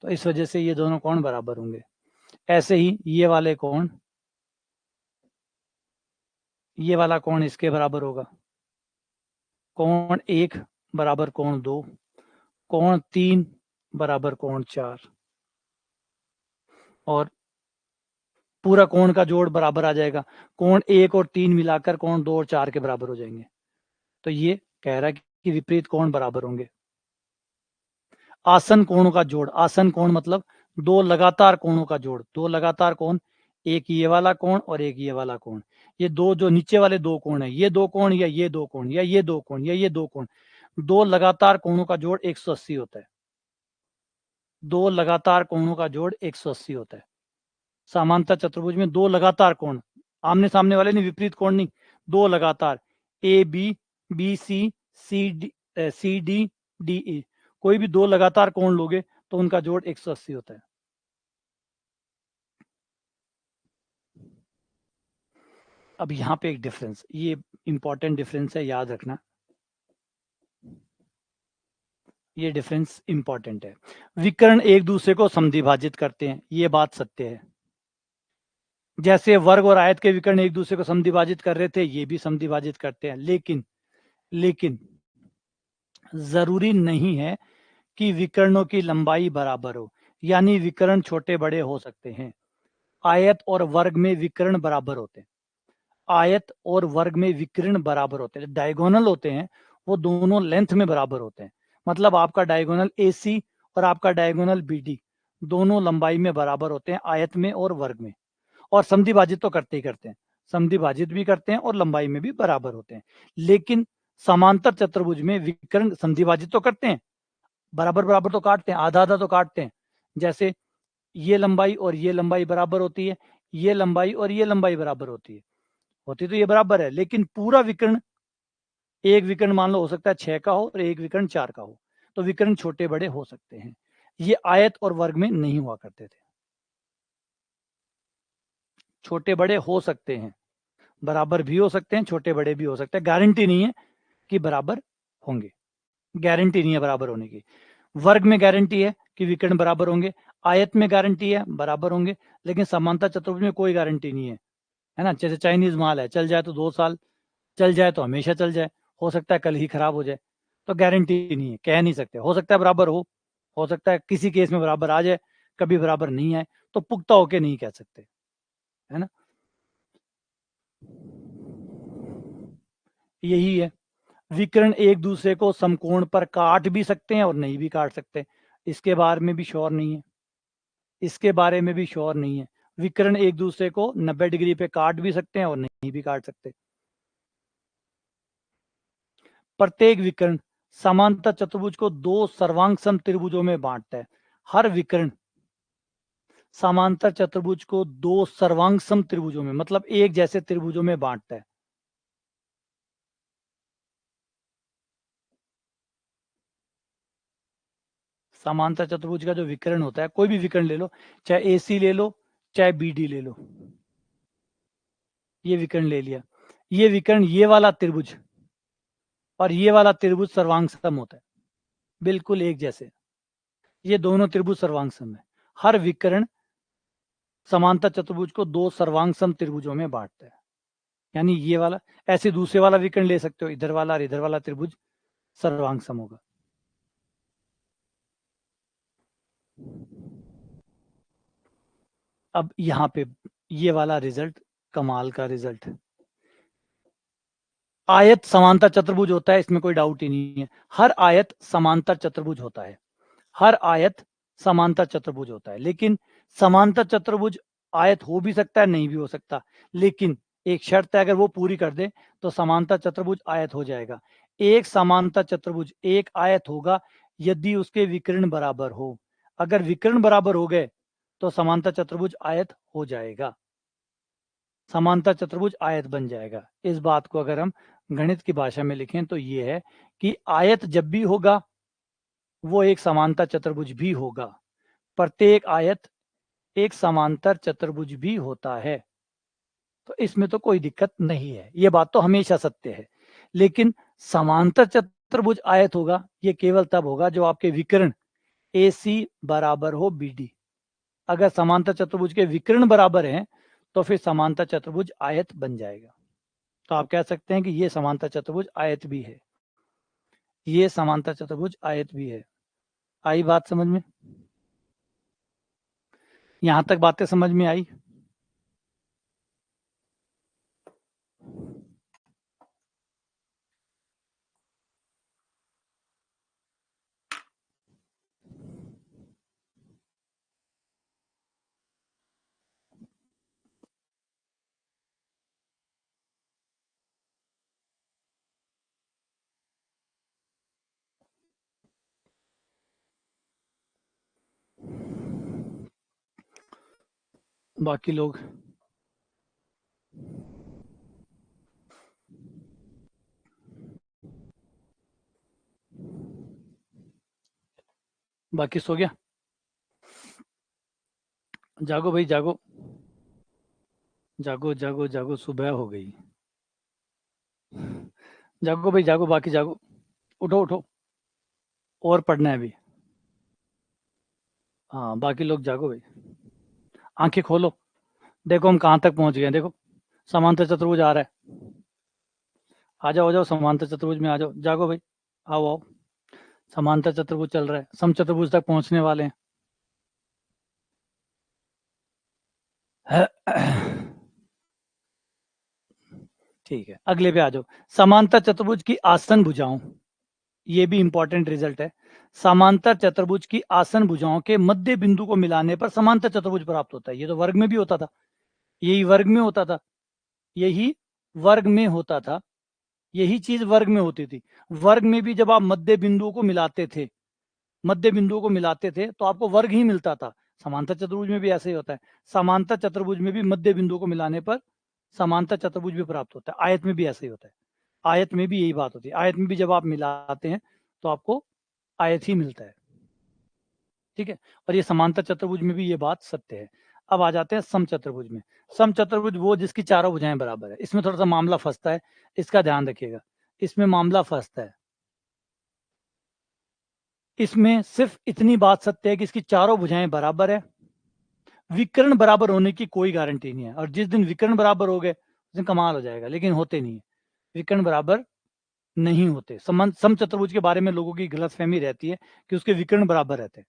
तो इस वजह से ये दोनों कोण बराबर होंगे। ऐसे ही ये वाले कोण, ये वाला कोण इसके बराबर होगा, कोण एक बराबर कोण दो, कोण तीन बराबर कोण चार, और पूरा कोण का जोड़ बराबर आ जाएगा, कोण एक और तीन मिलाकर कोण दो और चार के बराबर हो जाएंगे। तो ये कह रहा है कि विपरीत कोण बराबर होंगे। आसन कोणों का जोड़, आसन कोण मतलब दो लगातार कोणों का जोड़, दो लगातार कोण, एक ये वाला कोण और एक ये वाला कोण, ये दो जो नीचे वाले दो कोण है, ये दो कोण या ये दो कोण या ये दो कोण या ये दो कोण, दो लगातार कोणों का जोड़ 180 होता है, दो लगातार कोणों का जोड़ 180 होता है। समांतर चतुर्भुज में दो लगातार कोण, आमने सामने वाले नहीं, विपरीत कोण नहीं, दो लगातार, A B, B C, C D, D A, कोई भी दो लगातार कोण लोगे तो उनका जोड़ 180 होता है। अब यहाँ पे एक डिफरेंस, ये इंपॉर्टेंट डिफरेंस है, याद रखना, ये डिफरेंस इंपॉर्टेंट है। विकर्ण एक दूसरे को समद्विभाजित करते हैं, ये बात सत्य है। जैसे वर्ग और आयत के विकर्ण एक दूसरे को समद्विभाजित कर रहे थे, ये भी समद्विभाजित करते हैं। लेकिन जरूरी नहीं है कि विकर्णों की लंबाई बराबर हो, यानी विकर्ण छोटे बड़े हो सकते हैं। आयत और वर्ग में विकर्ण बराबर होते हैं। आयत और वर्ग में विकर्ण बराबर होते हैं। डायगोनल होते हैं वो दोनों लेंथ में बराबर होते हैं। मतलब आपका डायगोनल AC और आपका डायगोनल BD दोनों लंबाई में बराबर होते हैं, आयत में और वर्ग में। और समद्विभाजित तो करते ही करते हैं, समद्विभाजित भी करते हैं और लंबाई में भी बराबर होते हैं। लेकिन समांतर चतुर्भुज में विकर्ण समद्विभाजित तो करते हैं, बराबर बराबर तो काटते हैं, आधा आधा तो काटते हैं। जैसे ये लंबाई और ये लंबाई बराबर होती है, ये लंबाई और ये लंबाई बराबर होती है, होती तो ये बराबर है, लेकिन पूरा विकर्ण, एक विकर्ण मान लो हो सकता है 6 का हो और एक विकर्ण 4 का हो, तो विकर्ण छोटे बड़े हो सकते हैं। ये आयत और वर्ग में नहीं हुआ करते थे। छोटे बड़े हो सकते हैं, बराबर भी हो सकते हैं, छोटे बड़े भी हो सकते हैं, गारंटी नहीं है कि बराबर होंगे, गारंटी नहीं है बराबर होने की। वर्ग में गारंटी है कि विकर्ण बराबर होंगे, आयत में गारंटी है बराबर होंगे, लेकिन समांतर चतुर्भुज में कोई गारंटी नहीं है ना। जैसे चाइनीज माल है, चल जाए तो 2 साल, चल जाए तो हमेशा चल जाए, हो सकता है कल ही खराब हो जाए, तो गारंटी नहीं है, कह नहीं सकते। हो सकता है बराबर हो सकता है किसी केस में बराबर आ जाए, कभी बराबर नहीं आए, तो पुख्ता होके नहीं कह सकते, है ना। यही है, विकर्ण एक दूसरे को समकोण पर काट भी सकते हैं और नहीं भी काट सकते, इसके बारे में भी श्योर नहीं है, इसके बारे में भी श्योर नहीं है। विकर्ण एक दूसरे को 90 डिग्री पे काट भी सकते हैं और नहीं भी काट सकते। प्रत्येक विकर्ण समांतर चतुर्भुज को 2 सर्वांग त्रिभुजों में बांटता है। हर विकर्ण समांतर चतुर्भुज को 2 सर्वांग त्रिभुजों में, मतलब एक जैसे त्रिभुजों में बांटता है। समांतर चतुर्भुज का जो विकर्ण होता है, कोई भी विकर्ण ले लो, चाहे AC ले लो चाहे BD ले लो, ये विकर्ण ले लिया, ये विकर्ण, ये वाला त्रिभुज और ये वाला त्रिभुज सर्वांग सम होता है, बिल्कुल एक जैसे। ये दोनों त्रिभुज सर्वांग सम है। हर विकर्ण समांतर चतुर्भुज को 2 सर्वांग सम त्रिभुजों में बांटता है। यानी ये वाला, ऐसे दूसरे वाला विकर्ण ले सकते हो, इधर वाला और इधर वाला त्रिभुज सर्वांग सम होगा। अब यहाँ पे ये वाला रिजल्ट कमाल का रिजल्ट है। आयत समांतर चतुर्भुज होता है, इसमें कोई डाउट ही नहीं है। हर आयत समांतर चतुर्भुज होता है, हर आयत समांतर चतुर्भुज होता है। लेकिन समांतर चतुर्भुज आयत हो भी सकता है, नहीं भी हो सकता, लेकिन एक शर्त है, अगर वो पूरी कर दे तो समांतर चतुर्भुज आयत हो जाएगा। एक समांतर चतुर्भुज एक आयत होगा यदि उसके विकर्ण बराबर हो। अगर विकर्ण बराबर हो गए तो समांतर चतुर्भुज आयत हो जाएगा, समांतर चतुर्भुज आयत बन जाएगा। इस बात को अगर हम गणित की भाषा में लिखें तो ये है कि आयत जब भी होगा वो एक समांतर चतुर्भुज भी होगा। प्रत्येक आयत एक समांतर चतुर्भुज भी होता है, तो इसमें तो कोई दिक्कत नहीं है, ये बात तो हमेशा सत्य है। लेकिन समांतर चतुर्भुज आयत होगा, ये केवल तब होगा जो आपके विकर्ण AC बराबर हो BD। अगर समांतर चतुर्भुज के विकर्ण बराबर हैं तो फिर समांतर चतुर्भुज आयत बन जाएगा। तो आप कह सकते हैं कि ये समांतर चतुर्भुज आयत भी है, ये समांतर चतुर्भुज आयत भी है। आई बात समझ में? यहां तक बातें समझ में आई? बाकी लोग बाकी सो गया? जागो भाई जागो। जागो जागो जागो, सुबह हो गई। जागो भाई जागो, बाकी जागो, उठो उठो, और पढ़ना है अभी। हाँ बाकी लोग जागो भाई, आंखें खोलो। देखो हम कहाँ तक पहुंच गए हैं, देखो समांतर चतुर्भुज आ रहा है। आ जाओ समांतर चतुर्भुज में आ जाओ, जागो भाई, आओ आओ। समांतर चतुर्भुज चल रहा है, सम चतुर्भुज तक पहुंचने वाले हैं। ठीक है, अगले पे आ जाओ। समांतर चतुर्भुज की आसन भुजाओं, ये भी इंपॉर्टेंट रिजल्ट है। समांतर चतुर्भुज की आसन भुजाओं के मध्य बिंदु को मिलाने पर समांतर चतुर्भुज प्राप्त होता है। ये तो वर्ग में भी होता था, यही वर्ग में होता था, यही वर्ग में होता था, यही चीज वर्ग में होती थी। वर्ग में भी जब आप मध्य बिंदुओं को मिलाते थे, मध्य बिंदुओं को मिलाते थे तो आपको वर्ग ही मिलता था। समांतर चतुर्भुज में भी ऐसे ही होता है। समांतर चतुर्भुज में भी मध्य बिंदुओं को मिलाने पर समांतर चतुर्भुज भी प्राप्त होता है। आयत में भी ऐसे ही होता है, आयत में भी यही बात होती है। आयत में भी जब आप मिलाते हैं तो आपको आयत ही मिलता है, ठीक है। और ये समांतर चतुर्भुज में भी ये बात सत्य है। अब आ जाते हैं सम चतुर्भुज में। सम चतुर्भुज वो जिसकी चारों भुजाएं बराबर है। इसमें थोड़ा सा मामला फंसता है, इसका ध्यान रखिएगा, इसमें मामला फंसता है। इसमें सिर्फ इतनी बात सत्य है कि इसकी चारों भुजाएं बराबर है। विकर्ण बराबर होने की कोई गारंटी नहीं है, और जिस दिन विकर्ण बराबर हो गए उस दिन कमाल हो जाएगा, लेकिन होते नहीं है। विकर्ण बराबर नहीं होते। सम चतुर्भुज के बारे में लोगों की गलतफहमी रहती है कि उसके विकर्ण बराबर रहते हैं,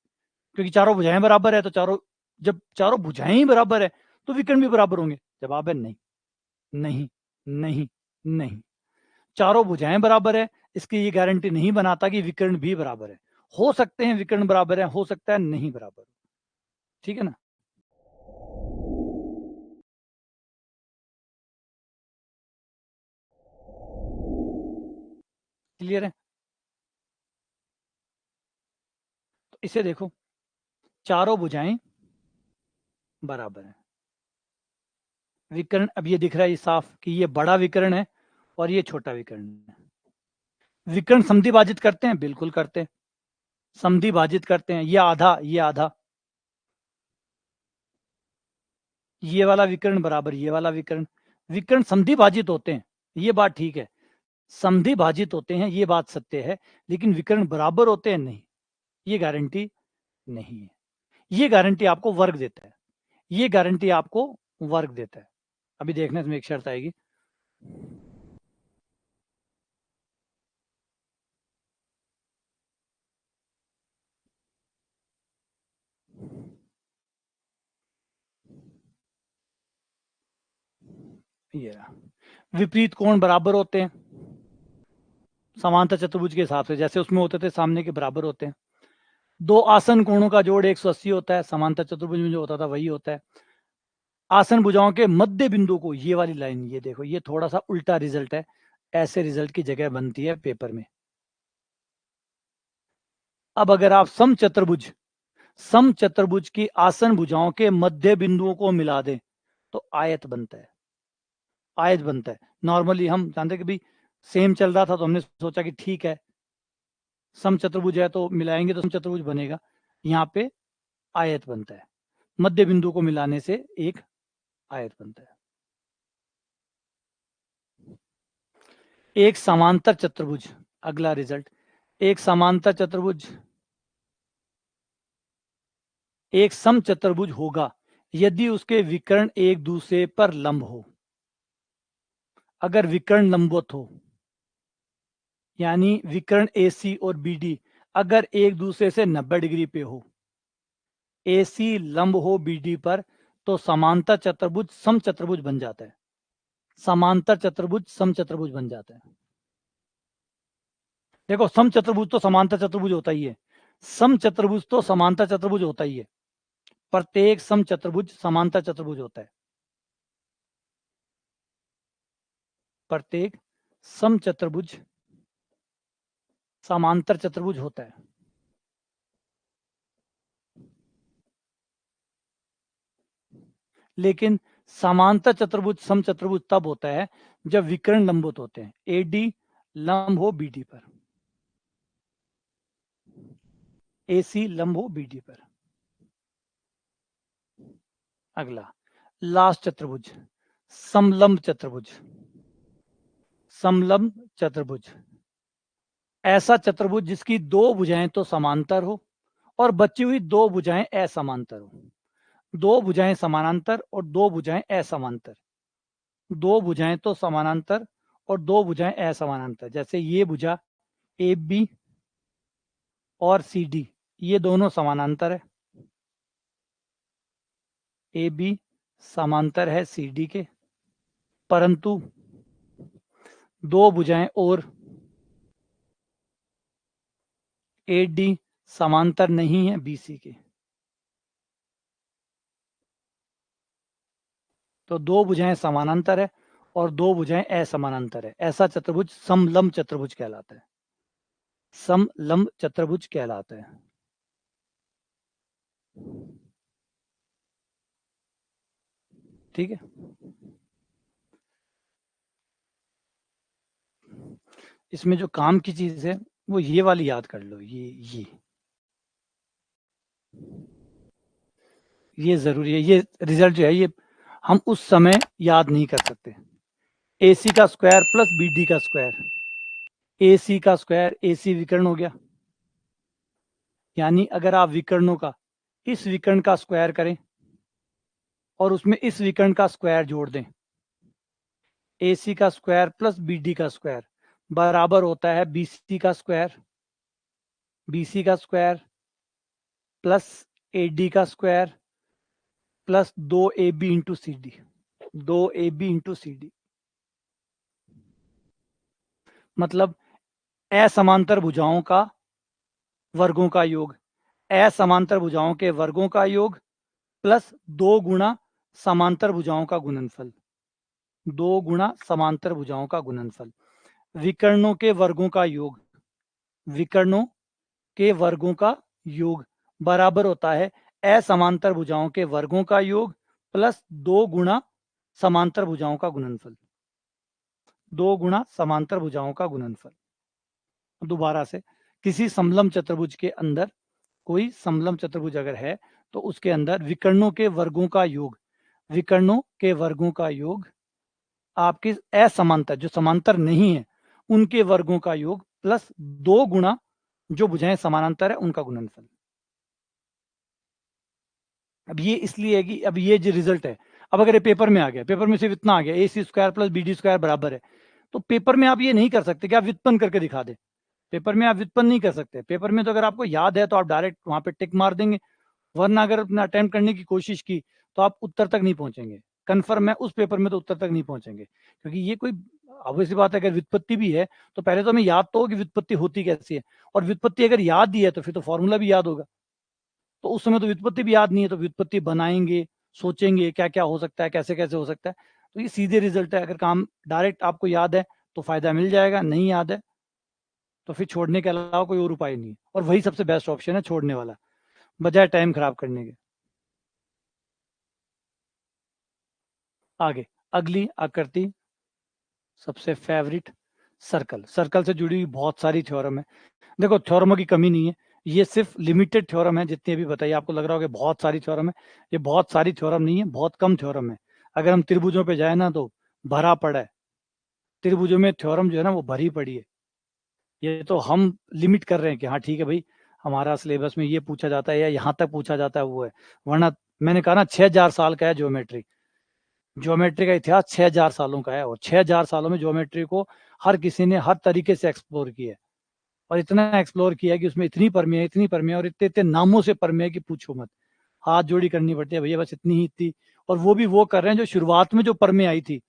क्योंकि चारों भुजाएं बराबर है तो जब चारों भुजाएं ही बराबर है तो विकर्ण भी बराबर होंगे। जवाब है नहीं, नहीं, नहीं, नहीं। चारों भुजाएं बराबर है, इसकी ये गारंटी नहीं बनाता कि विकर्ण भी बराबर है। हो सकते हैं विकर्ण बराबर है, हो सकता है नहीं बराबर, ठीक है ना। क्लियर है। तो इसे देखो, चारों भुजाएं बराबर है, विकर्ण अब ये दिख रहा है ये साफ कि ये बड़ा विकर्ण है और ये छोटा विकर्ण है। विकर्ण समद्विभाजित करते हैं, बिल्कुल करते हैं, समद्विभाजित करते हैं। ये आधा, ये आधा, ये वाला विकर्ण बराबर ये वाला विकर्ण। विकर्ण समद्विभाजित होते हैं, ये बात ठीक है, समद्विभाजित होते हैं ये बात सत्य है, लेकिन विकर्ण बराबर होते हैं नहीं, ये गारंटी नहीं है। ये गारंटी आपको वर्ग देता है, ये गारंटी आपको वर्ग देता है। अभी देखने में एक शर्त आएगी। ये विपरीत कोण बराबर होते हैं समांतर चतुर्भुज के हिसाब से, जैसे उसमें होते थे सामने के बराबर होते हैं। दो आसन कोणों का जोड़ 180 होता है, समांतर चतुर्भुज में जो होता था वही होता है। आसन भुजाओं के मध्य बिंदु को, ये वाली लाइन, ये देखो, ये थोड़ा सा उल्टा रिजल्ट है, ऐसे रिजल्ट की जगह बनती है पेपर में। अब अगर आप सम चतुर्भुज की आसन भुजाओं के मध्य बिंदुओं को मिला दें तो आयत बनता है, आयत बनता है। नॉर्मली हम जानते हैं कि भाई सेम चल रहा था तो हमने सोचा कि ठीक है सम चतुर्भुज है तो मिलाएंगे तो सम चतुर्भुज बनेगा। यहाँ पे आयत बनता है, मध्य बिंदु को मिलाने से एक आयत बनता है। एक समांतर चतुर्भुज, अगला रिजल्ट, एक समांतर चतुर्भुज एक सम चतुर्भुज होगा यदि उसके विकर्ण एक दूसरे पर लंब हो। अगर विकर्ण लंबवत हो, यानी विकर्ण AC और BD अगर एक दूसरे से 90 डिग्री पे हो, AC लंब हो BD पर, तो समांतर चतुर्भुज सम चतुर्भुज बन जाता है। समांतर चतुर्भुज सम चतुर्भुज बन जाता है। देखो सम चतुर्भुज तो समांतर चतुर्भुज होता ही है, सम चतुर्भुज तो समांतर चतुर्भुज होता ही है। प्रत्येक सम चतुर्भुज समांतर चतुर्भुज होता है। प्रत्येक सम चतुर्भुज समांतर चतुर्भुज होता है। लेकिन समांतर चतुर्भुज सम चतुर्भुज तब होता है जब विकर्ण लंबवत होते हैं, AD लंब हो BD पर, AC लंब हो BD पर। अगला लास्ट चतुर्भुज, समलंब चतुर्भुज, समलंब चतुर्भुज ऐसा चतुर्भुज जिसकी दो भुजाएं तो समांतर हो और बची हुई दो भुजाएं असमांतर हो। दो भुजाएं समानांतर और दो भुजाएं असमांतर, दो भुजाएं तो समानांतर और दो भुजाएं असमानांतर। जैसे ये भुजा ए बी और सी डी, ये दोनों समानांतर है, ए बी समांतर है सी डी के, परंतु दो भुजाएं और ए डी समांतर नहीं है बी सी के। तो दो भुजाएं समानांतर है और दो भुजाएं असमानांतर है, ऐसा चतुर्भुज समलंब चतुर्भुज कहलाता है, समलंब चतुर्भुज कहलाता है। ठीक है, इसमें जो काम की चीज है वो ये वाली याद कर लो, ये जरूरी है। ये रिजल्ट जो है ये हम उस समय याद नहीं कर सकते। ए सी का स्क्वायर प्लस बी डी का स्क्वायर, ए सी का स्क्वायर, ए सी विकर्ण हो गया, यानी अगर आप विकर्णों का इस विकर्ण का स्क्वायर करें और उसमें इस विकर्ण का स्क्वायर जोड़ दें, ए सी का स्क्वायर प्लस बी डी का स्क्वायर बराबर होता है बी सी का स्क्वायर, बी सी का स्क्वायर प्लस ए डी का स्क्वायर प्लस दो A B into C D, दो A B into C D. मतलब असमांतर भुजाओं का वर्गों का योग, असमांतर भुजाओं के वर्गों का योग प्लस दो गुणा समांतर भुजाओं का गुणनफल, दो गुणा समांतर भुजाओं का गुणनफल। विकर्णों के वर्गों का योग, विकर्णों के वर्गों का योग बराबर होता है असमांतर भुजाओं के वर्गों का योग प्लस दो गुणा समांतर भुजाओं का गुणनफल, दो गुणा समांतर भुजाओं का गुणनफल। दोबारा से, किसी समलंब चतुर्भुज के अंदर, कोई समलंब चतुर्भुज अगर है तो उसके अंदर विकर्णों के वर्गों का योग, विकर्णों के वर्गों का योग आपके असमांतर जो समांतर नहीं है उनके वर्गों का योग प्लस दो गुणा जो भुजाएं समानांतर है उनका गुणनफल। अब ये इसलिए है कि अब ये जो रिजल्ट है, अब अगर ये पेपर में आ गया, पेपर में सिर्फ इतना आ गया A C square plus B D square बराबर है, तो पेपर में आप ये नहीं कर सकते कि आप व्युत्पन्न करके दिखा दे। पेपर में आप व्युत्पन्न नहीं कर सकते। पेपर में तो अगर आपको याद है तो आप डायरेक्ट वहां पे टिक मार देंगे, वरना अगर अपना अटेम्प्ट करने की कोशिश की तो आप उत्तर तक नहीं पहुंचेंगे। कन्फर्म है उस पेपर में तो उत्तर तक नहीं पहुंचेंगे, क्योंकि ये कोई ऑब्वियस बात है। अगर व्युत्पत्ति भी है तो पहले तो हमें याद तो हो कि व्युत्पत्ति होती कैसी है, और व्युत्पत्ति अगर याद ही है तो फिर तो फॉर्मूला भी याद होगा। तो उस समय तो व्युत्पत्ति भी याद नहीं है, तो व्युत्पत्ति बनाएंगे, सोचेंगे क्या क्या हो सकता है, कैसे कैसे हो सकता है। तो ये सीधे रिजल्ट है। अगर काम डायरेक्ट आपको याद है तो फायदा मिल जाएगा, नहीं याद है तो फिर छोड़ने के अलावा कोई और उपाय नहीं है। और वही सबसे बेस्ट ऑप्शन है, छोड़ने वाला, बजाय टाइम खराब करने के। आगे अगली आकृति, सबसे फेवरेट, सर्कल। सर्कल से जुड़ी हुई बहुत सारी थ्योरम है। देखो थ्योरमों की कमी नहीं है, ये सिर्फ लिमिटेड थ्योरम है जितनी अभी बताइए। आपको लग रहा होगा बहुत सारी थ्योरम है, ये बहुत सारी थ्योरम नहीं है, बहुत कम थ्योरम है। अगर हम त्रिभुजों पे जाए ना तो भरा पड़ा है, त्रिभुजों में थ्योरम जो है ना वो भरी पड़ी है। ये तो हम लिमिट कर रहे हैं कि हाँ ठीक है भाई, हमारा सिलेबस में ये पूछा जाता है या यहाँ तक पूछा जाता है वो है, वरना मैंने कहा ना 6000 साल का है ज्योमेट्री। ज्योमेट्री का इतिहास 6000 सालों का है, और 6000 सालों में ज्योमेट्री को हर किसी ने हर तरीके से एक्सप्लोर किया है, और इतना एक्सप्लोर किया है कि उसमें इतनी परमें है, इतनी परमें है, और इतने इतने नामों से परमें है कि पूछो मत। हाथ जोड़ी करनी पड़ती है भैया, बस इतनी ही थी। और वो भी वो कर रहे हैं जो शुरुआत में जो परमें आई थी,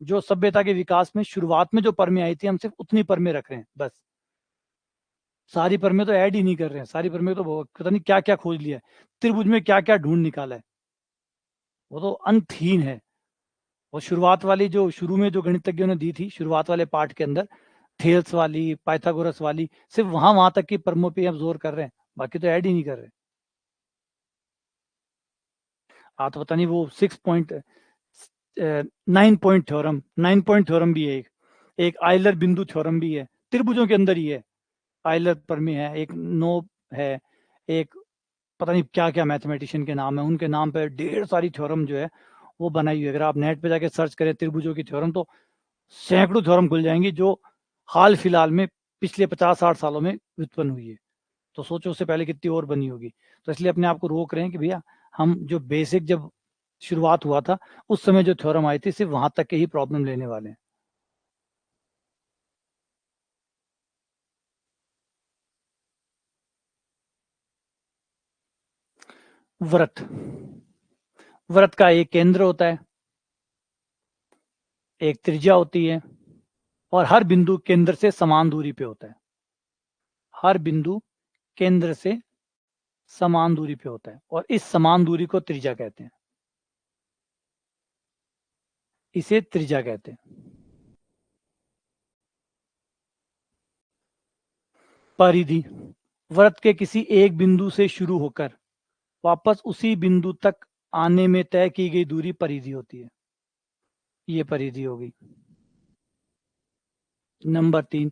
जो सभ्यता के विकास में शुरुआत में जो परमें आई थी, हम सिर्फ उतनी परमें रख रहे हैं बस। सारी परमें तो ऐड ही नहीं कर रहे हैं, सारी परमें तो पता नहीं क्या क्या खोज लिया है, त्रिभुज में क्या क्या ढूंढ निकाला है, वो तो अंतहीन है। और शुरुआत वाली जो शुरू में जो गणितज्ञों ने दी थी शुरुआत वाले पार्ट के अंदर, थेल्स वाली, पाइथागोरस वाली, सिर्फ वहां तक की परमों पे हम जोर कर रहे हैं, बाकी तो ऐड ही नहीं कर रहे। तो पता नहीं वो 6 point 9 point theorem, 9 point theorem भी है, एक आइलर बिंदु थ्योरम भी है, त्रिभुजों के अंदर ही है। आइलर परमी है, एक नो है, एक पता नहीं क्या क्या मैथमेटिशियन के नाम है, उनके नाम पे ढेर सारी थ्योरम जो है वो बनाई हुई है। अगर आप नेट पे जाके सर्च करें त्रिभुजों की थ्योरम तो सैकड़ों थ्योरम खुल जाएंगी जो हाल फिलहाल में पिछले 50-60 सालों में उत्पन्न हुई है। तो सोचो उससे पहले कितनी और बनी होगी। तो इसलिए अपने आप को रोक रहे हैं कि भैया हम जो बेसिक जब शुरुआत हुआ था उस समय जो थ्योरम आई थी सिर्फ वहां तक के ही प्रॉब्लम लेने वाले हैं। व्रत, व्रत का एक केंद्र होता है, एक त्रिज्या होती है और हर बिंदु केंद्र से समान दूरी पे होता है। हर बिंदु केंद्र से समान दूरी पे होता है और इस समान दूरी को त्रिज्या कहते हैं। इसे त्रिज्या कहते हैं। परिधि, वृत्त के किसी एक बिंदु से शुरू होकर वापस उसी बिंदु तक आने में तय की गई दूरी परिधि होती है। ये परिधि होगी। नंबर 3,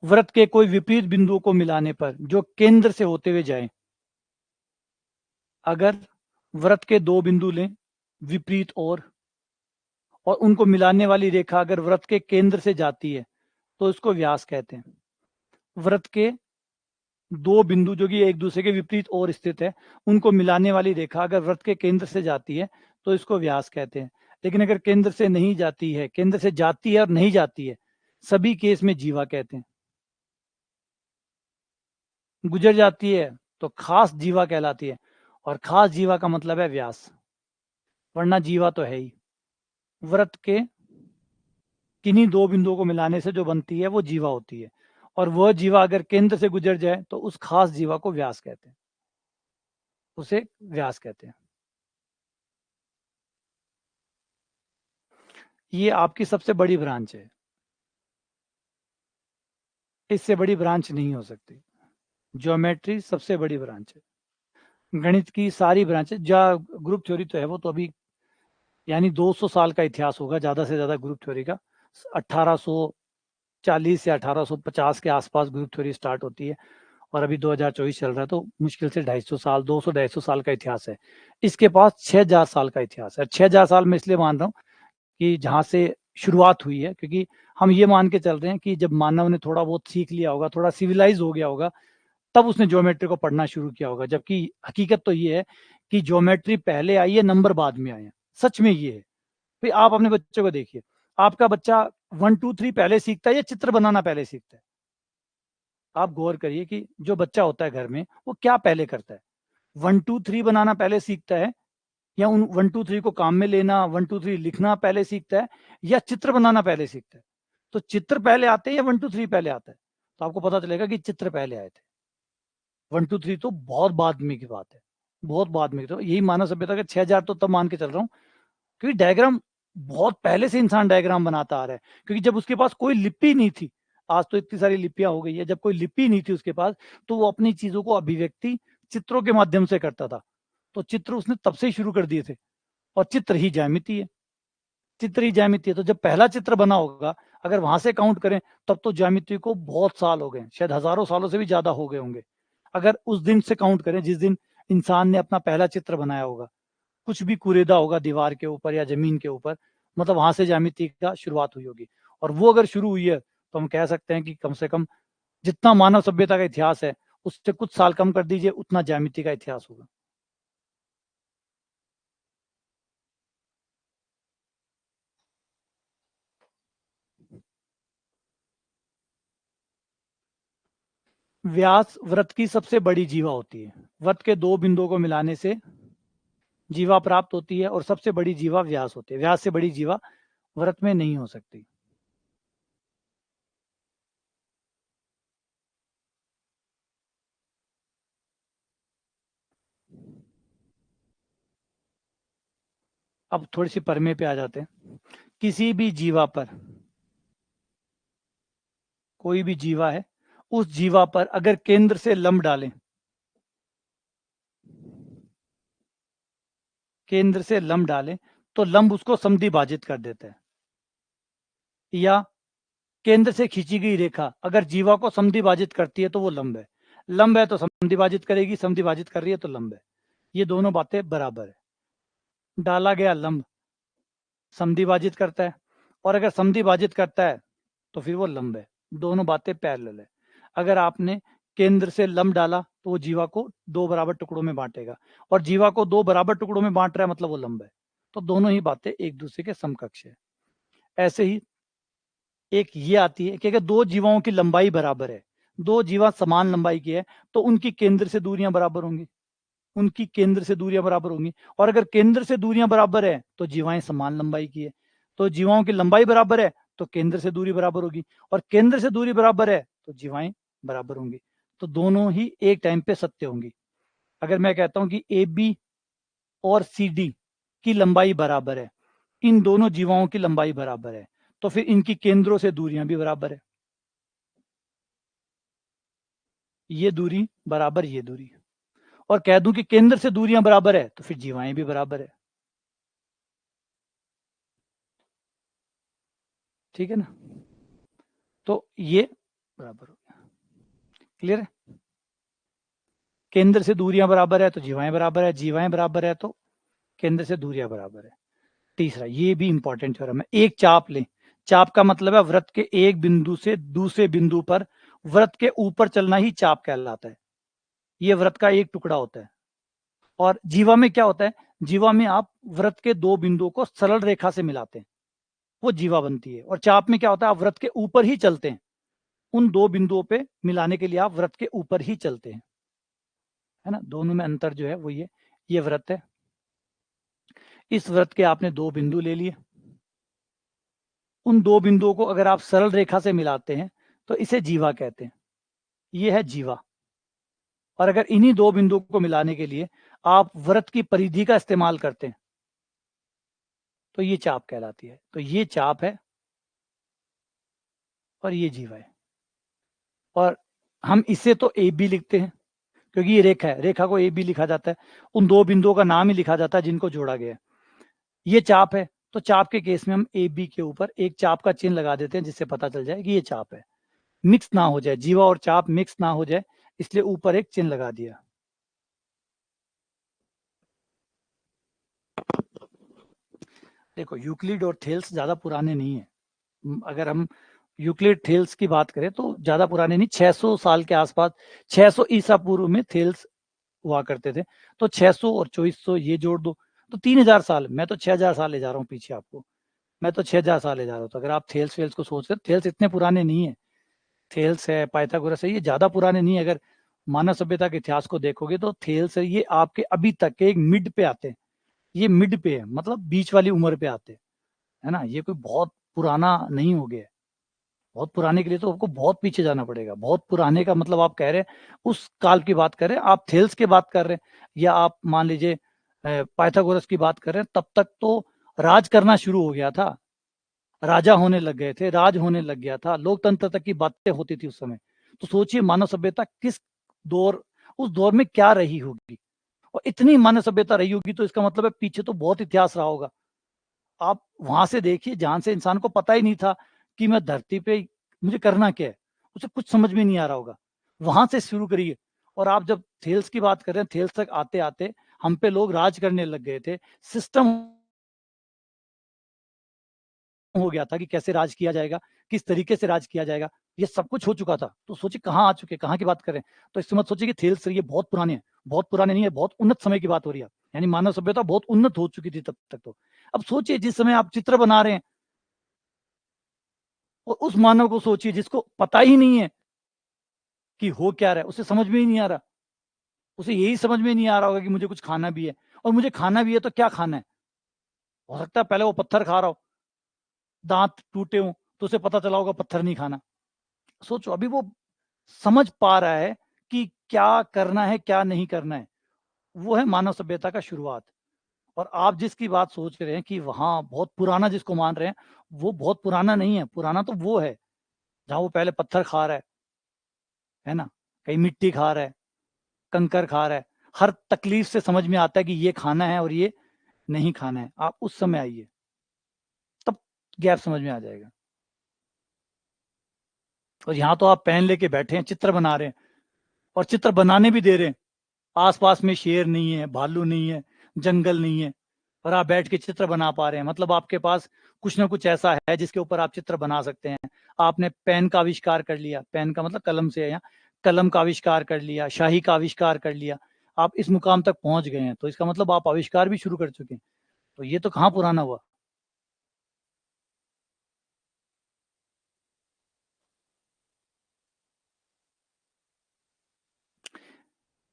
वृत्त के कोई विपरीत बिंदुओं को मिलाने पर जो केंद्र से होते हुए जाए। अगर वृत्त के दो बिंदु लें विपरीत और उनको मिलाने वाली रेखा अगर वृत्त के केंद्र से जाती है तो इसको व्यास कहते हैं। वृत्त के दो बिंदु जो कि एक दूसरे के विपरीत और स्थित है उनको मिलाने वाली रेखा अगर वृत्त के केंद्र से जाती है तो इसको व्यास कहते हैं। लेकिन अगर केंद्र से नहीं जाती है, केंद्र से जाती है और नहीं जाती है, सभी केस में जीवा कहते हैं। गुजर जाती है तो खास जीवा कहलाती है और खास जीवा का मतलब है व्यास, वरना जीवा तो है ही। वृत्त के किन्हीं दो बिंदुओं को मिलाने से जो बनती है वो जीवा होती है और वह जीवा अगर केंद्र से गुजर जाए तो उस खास जीवा को व्यास कहते हैं, उसे व्यास कहते हैं। ये आपकी सबसे बड़ी ब्रांच है, इससे बड़ी ब्रांच नहीं हो सकती। ज्योमेट्री सबसे बड़ी ब्रांच है। गणित की सारी ब्रांचेस जहाँ ग्रुप थ्योरी तो है वो तो अभी यानी 200 साल का इतिहास होगा ज़्यादा से ज़्यादा ग्रुप थ्योरी का। 1840 या 1850 के आसपास ग्रुप थ्योरी स्टार्ट होती है और अभी 2024 चल रहा है तो मुश्किल से 250 साल 200-250 साल का इतिहास है। इसके पास 6000 साल का इतिहास है। 6000 साल में इसलिए मान रहा हूँ कि जहाँ से शुरुआत हुई है, क्योंकि हम ये मान के चल रहे हैं कि जब मानव ने थोड़ा बहुत सीख लिया होगा, थोड़ा सिविलाइज हो गया होगा, तब उसने ज्योमेट्री को पढ़ना शुरू किया होगा। जबकि हकीकत तो ये है कि ज्योमेट्री पहले आई है, नंबर बाद में आए हैं। सच में ये है। फिर आप अपने बच्चों को देखिए, आपका बच्चा 1 2 3 पहले सीखता है या चित्र बनाना पहले सीखता है? आप गौर करिए कि जो बच्चा होता है घर में वो क्या पहले करता है, 1 2 3 बनाना पहले सीखता है या उन 1 2 3 को काम में लेना, 1 2 3 लिखना पहले सीखता है या चित्र बनाना पहले सीखता है? तो चित्र पहले आते हैं या 1 2 3 पहले आता है? तो आपको पता चलेगा कि चित्र पहले आए थे। 1 2 3 तो बहुत बाद में की बात है, बहुत बाद में। तो यही मानव सभ्यता का 6000 तो तब मान के चल रहा हूँ क्योंकि डायग्राम बहुत पहले से इंसान डायग्राम बनाता आ रहा है। क्योंकि जब उसके पास कोई लिपि नहीं थी, आज तो इतनी सारी लिपियां हो गई है, जब कोई लिपि नहीं थी उसके पास तो वो अपनी चीजों को अभिव्यक्ति चित्रों के माध्यम से करता था। तो चित्र उसने तब से ही शुरू कर दिए थे और चित्र ही ज्यामिति है। चित्र ही ज्यामिति है तो जब पहला चित्र बना होगा, अगर वहां से काउंट करें तब तो ज्यामिति को बहुत साल हो गए, शायद हजारों सालों से भी ज्यादा हो गए होंगे। अगर उस दिन से काउंट करें जिस दिन इंसान ने अपना पहला चित्र बनाया होगा, कुछ भी कुरेदा होगा दीवार के ऊपर या जमीन के ऊपर, मतलब वहां से ज्यामिति का शुरुआत हुई होगी। और वो अगर शुरू हुई है तो हम कह सकते हैं कि कम से कम जितना मानव सभ्यता का इतिहास है उससे कुछ साल कम कर दीजिए, उतना ज्यामिति का इतिहास होगा। व्यास वृत्त की सबसे बड़ी जीवा होती है। वृत्त के दो बिंदुओं को मिलाने से जीवा प्राप्त होती है और सबसे बड़ी जीवा व्यास होती है। व्यास से बड़ी जीवा वृत्त में नहीं हो सकती। अब थोड़ी सी परमे पे आ जाते हैं। किसी भी जीवा पर, कोई भी जीवा है, उस जीवा पर अगर केंद्र से लंब डालें, केंद्र से लंब डालें तो लंब उसको समद्विभाजित कर देता है। या केंद्र से खींची गई रेखा अगर जीवा को समद्विभाजित करती है तो वो लंब है। लंब है तो समद्विभाजित करेगी, समद्विभाजित कर रही है तो लंब है। ये दोनों बातें बराबर है। डाला गया लंब समद्विभाजित करता है, और अगर समद्विभाजित करता है तो फिर वो लंब है। दोनों बातें पैरेलल है। अगर आपने केंद्र से लंब डाला तो वो जीवा को 2 बराबर टुकड़ों में बांटेगा, और जीवा को 2 बराबर टुकड़ों में बांट रहा है मतलब वो लंब है। तो दोनों ही बातें एक दूसरे के समकक्ष है। ऐसे ही एक ये आती है कि अगर 2 जीवाओं की लंबाई बराबर है, 2 जीवा समान लंबाई की है, तो उनकी केंद्र से दूरियां बराबर होंगी, उनकी केंद्र से दूरियां बराबर होंगी। और अगर केंद्र से दूरियां बराबर है तो जीवाएं समान लंबाई की है, तो जीवाओं की लंबाई बराबर है तो केंद्र से दूरी बराबर होगी, और केंद्र से दूरी बराबर है तो जीवाएं बराबर होंगी। तो दोनों ही एक टाइम पे सत्य होंगी। अगर मैं कहता हूं कि ए बी और सी डी की लंबाई बराबर है, इन दोनों जीवाओं की लंबाई बराबर है, तो फिर इनकी केंद्रों से दूरियां भी बराबर है। ये दूरी बराबर ये दूरी, और कह दूं कि केंद्र से दूरियां बराबर है तो फिर जीवाएं भी बराबर है। ठीक है ना? तो ये बराबर हो गया। क्लियर है? केंद्र से दूरियां बराबर है तो जीवाएं बराबर है, जीवाएं बराबर है तो केंद्र से दूरियां बराबर है। तीसरा, ये भी इंपॉर्टेंट थ्योरम है। एक चाप लें, चाप का मतलब है वृत्त के एक बिंदु से दूसरे बिंदु पर वृत्त के ऊपर चलना ही चाप कहलाता है। ये वृत्त का एक टुकड़ा होता है। और जीवा में क्या होता है? जीवा में आप वृत्त के 2 बिंदुओं को सरल रेखा से मिलाते हैं, वो जीवा बनती है। और चाप में क्या होता है? आप वृत्त के ऊपर ही चलते हैं, उन 2 बिंदुओं पे मिलाने के लिए आप वृत्त के ऊपर ही चलते हैं, है ना? दोनों में अंतर जो है वो ये वृत्त है। इस वृत्त के आपने 2 बिंदु ले लिए, उन 2 बिंदुओं को अगर आप सरल रेखा से मिलाते हैं तो इसे जीवा कहते हैं। ये है जीवा। और अगर इन्हीं 2 बिंदुओं को मिलाने के लिए आप वृत्त की परिधि का इस्तेमाल करते हैं तो ये चाप कहलाती है। तो ये चाप है और ये जीवा है। और हम इसे तो ए बी लिखते हैं क्योंकि ये रेखा है, रेखा को ए बी लिखा जाता है, उन 2 बिंदुओं का नाम ही लिखा जाता है जिनको जोड़ा गया है। ये चाप है, तो चाप के केस में हम ए बी के ऊपर एक चाप का चिन्ह लगा देते हैं जिससे पता चल जाए कि ये चाप है। मिक्स ना हो जाए, जीवा और चाप मिक्स ना हो जाए, इसलिए ऊपर एक चिन्ह लगा दिया। देखो, यूक्लिड और थेल्स ज्यादा पुराने नहीं है। अगर हम यूक्लिड थेल्स की बात करें तो ज्यादा पुराने नहीं, 600 साल के आसपास, 600 ईसा पूर्व में थेल्स हुआ करते थे। तो 600 और 2400 ये जोड़ दो तो 3000 साल। मैं तो 6000 साल ले जा रहा हूँ पीछे आपको, मैं तो 6000 साल ले जा रहा हूँ। तो अगर आप थेल्स वेल्स को सोच कर, थेल्स इतने पुराने नहीं है। थेल्स है, पाइथागोरस है, ये ज्यादा पुराने नहीं है। अगर मानव सभ्यता के इतिहास को देखोगे तो थेल्स है, ये आपके अभी तक के एक मिड पे आते हैं। ये मिड पे है, मतलब बीच वाली उम्र पे आते हैं, है ना? ये कोई बहुत पुराना नहीं हो गया है। बहुत पुराने के लिए तो आपको बहुत पीछे जाना पड़ेगा। बहुत पुराने का मतलब आप कह रहे हैं उस काल की बात कर रहे हैं, आप थेल्स की बात कर रहे हैं, या आप मान लीजिए पाइथागोरस की बात कर रहे हैं। तब तक तो राज करना शुरू हो गया था, राजा होने लग गए थे, राज होने लग गया था, लोकतंत्र तक की बातें होती थी उस समय। तो सोचिए मानव सभ्यता किस दौर, उस दौर में क्या रही होगी। और इतनी मानव सभ्यता रही होगी तो इसका मतलब है पीछे तो बहुत इतिहास रहा होगा। आप वहां से देखिए जहां से इंसान को पता ही नहीं था कि मैं धरती पे मुझे करना क्या है, उसे कुछ समझ में नहीं आ रहा होगा, वहां से शुरू करिए। और आप जब थेल्स की बात कर रहे हैं, थेल्स तक आते आते हम पे लोग राज करने लग गए थे, सिस्टम हो गया था कि कैसे राज किया जाएगा, किस तरीके से राज किया जाएगा, ये सब कुछ हो चुका था। तो सोचिए कहाँ आ चुके, कहाँ की बात करें। तो इससे मत सोचिए कि थेल्स ये बहुत पुराने हैं, बहुत पुराने नहीं है, बहुत उन्नत समय की बात हो रही है। यानी मानव सभ्यता बहुत उन्नत हो चुकी थी तब तक। तो अब सोचिए जिस समय आप चित्र बना रहे हैं, और उस मानव को सोचिए जिसको पता ही नहीं है कि हो क्या रहा है, उसे समझ में ही नहीं आ रहा, उसे यही समझ में नहीं आ रहा होगा कि मुझे कुछ खाना भी है, और मुझे खाना भी है तो क्या खाना है। हो सकता है पहले वो पत्थर खा रहा हो, दांत टूटे हो, तो उसे पता चला होगा पत्थर नहीं खाना। सोचो अभी वो समझ पा रहा है कि क्या करना है क्या नहीं करना है। वो है मानव सभ्यता का शुरुआत। और आप जिसकी बात सोच रहे हैं कि वहां बहुत पुराना जिसको मान रहे हैं, वो बहुत पुराना नहीं है। पुराना तो वो है जहां वो पहले पत्थर खा रहा है ना, कहीं मिट्टी खा रहा है, कंकर खा रहा है, हर तकलीफ से समझ में आता है कि ये खाना है और ये नहीं खाना है। आप उस समय आइए, तब गैप समझ में आ जाएगा। और यहाँ तो आप पेन लेके बैठे हैं, चित्र बना रहे हैं, और चित्र बनाने भी दे रहे हैं। आसपास में शेर नहीं है, भालू नहीं है, जंगल नहीं है, और आप बैठ के चित्र बना पा रहे हैं, मतलब आपके पास कुछ ना कुछ ऐसा है जिसके ऊपर आप चित्र बना सकते हैं। आपने पेन का आविष्कार कर लिया, पेन का मतलब कलम से है, यहाँ कलम का आविष्कार कर लिया, शाही का आविष्कार कर लिया, आप इस मुकाम तक पहुंच गए हैं, तो इसका मतलब आप आविष्कार भी शुरू कर चुके हैं। तो ये तो कहाँ पुराना हुआ।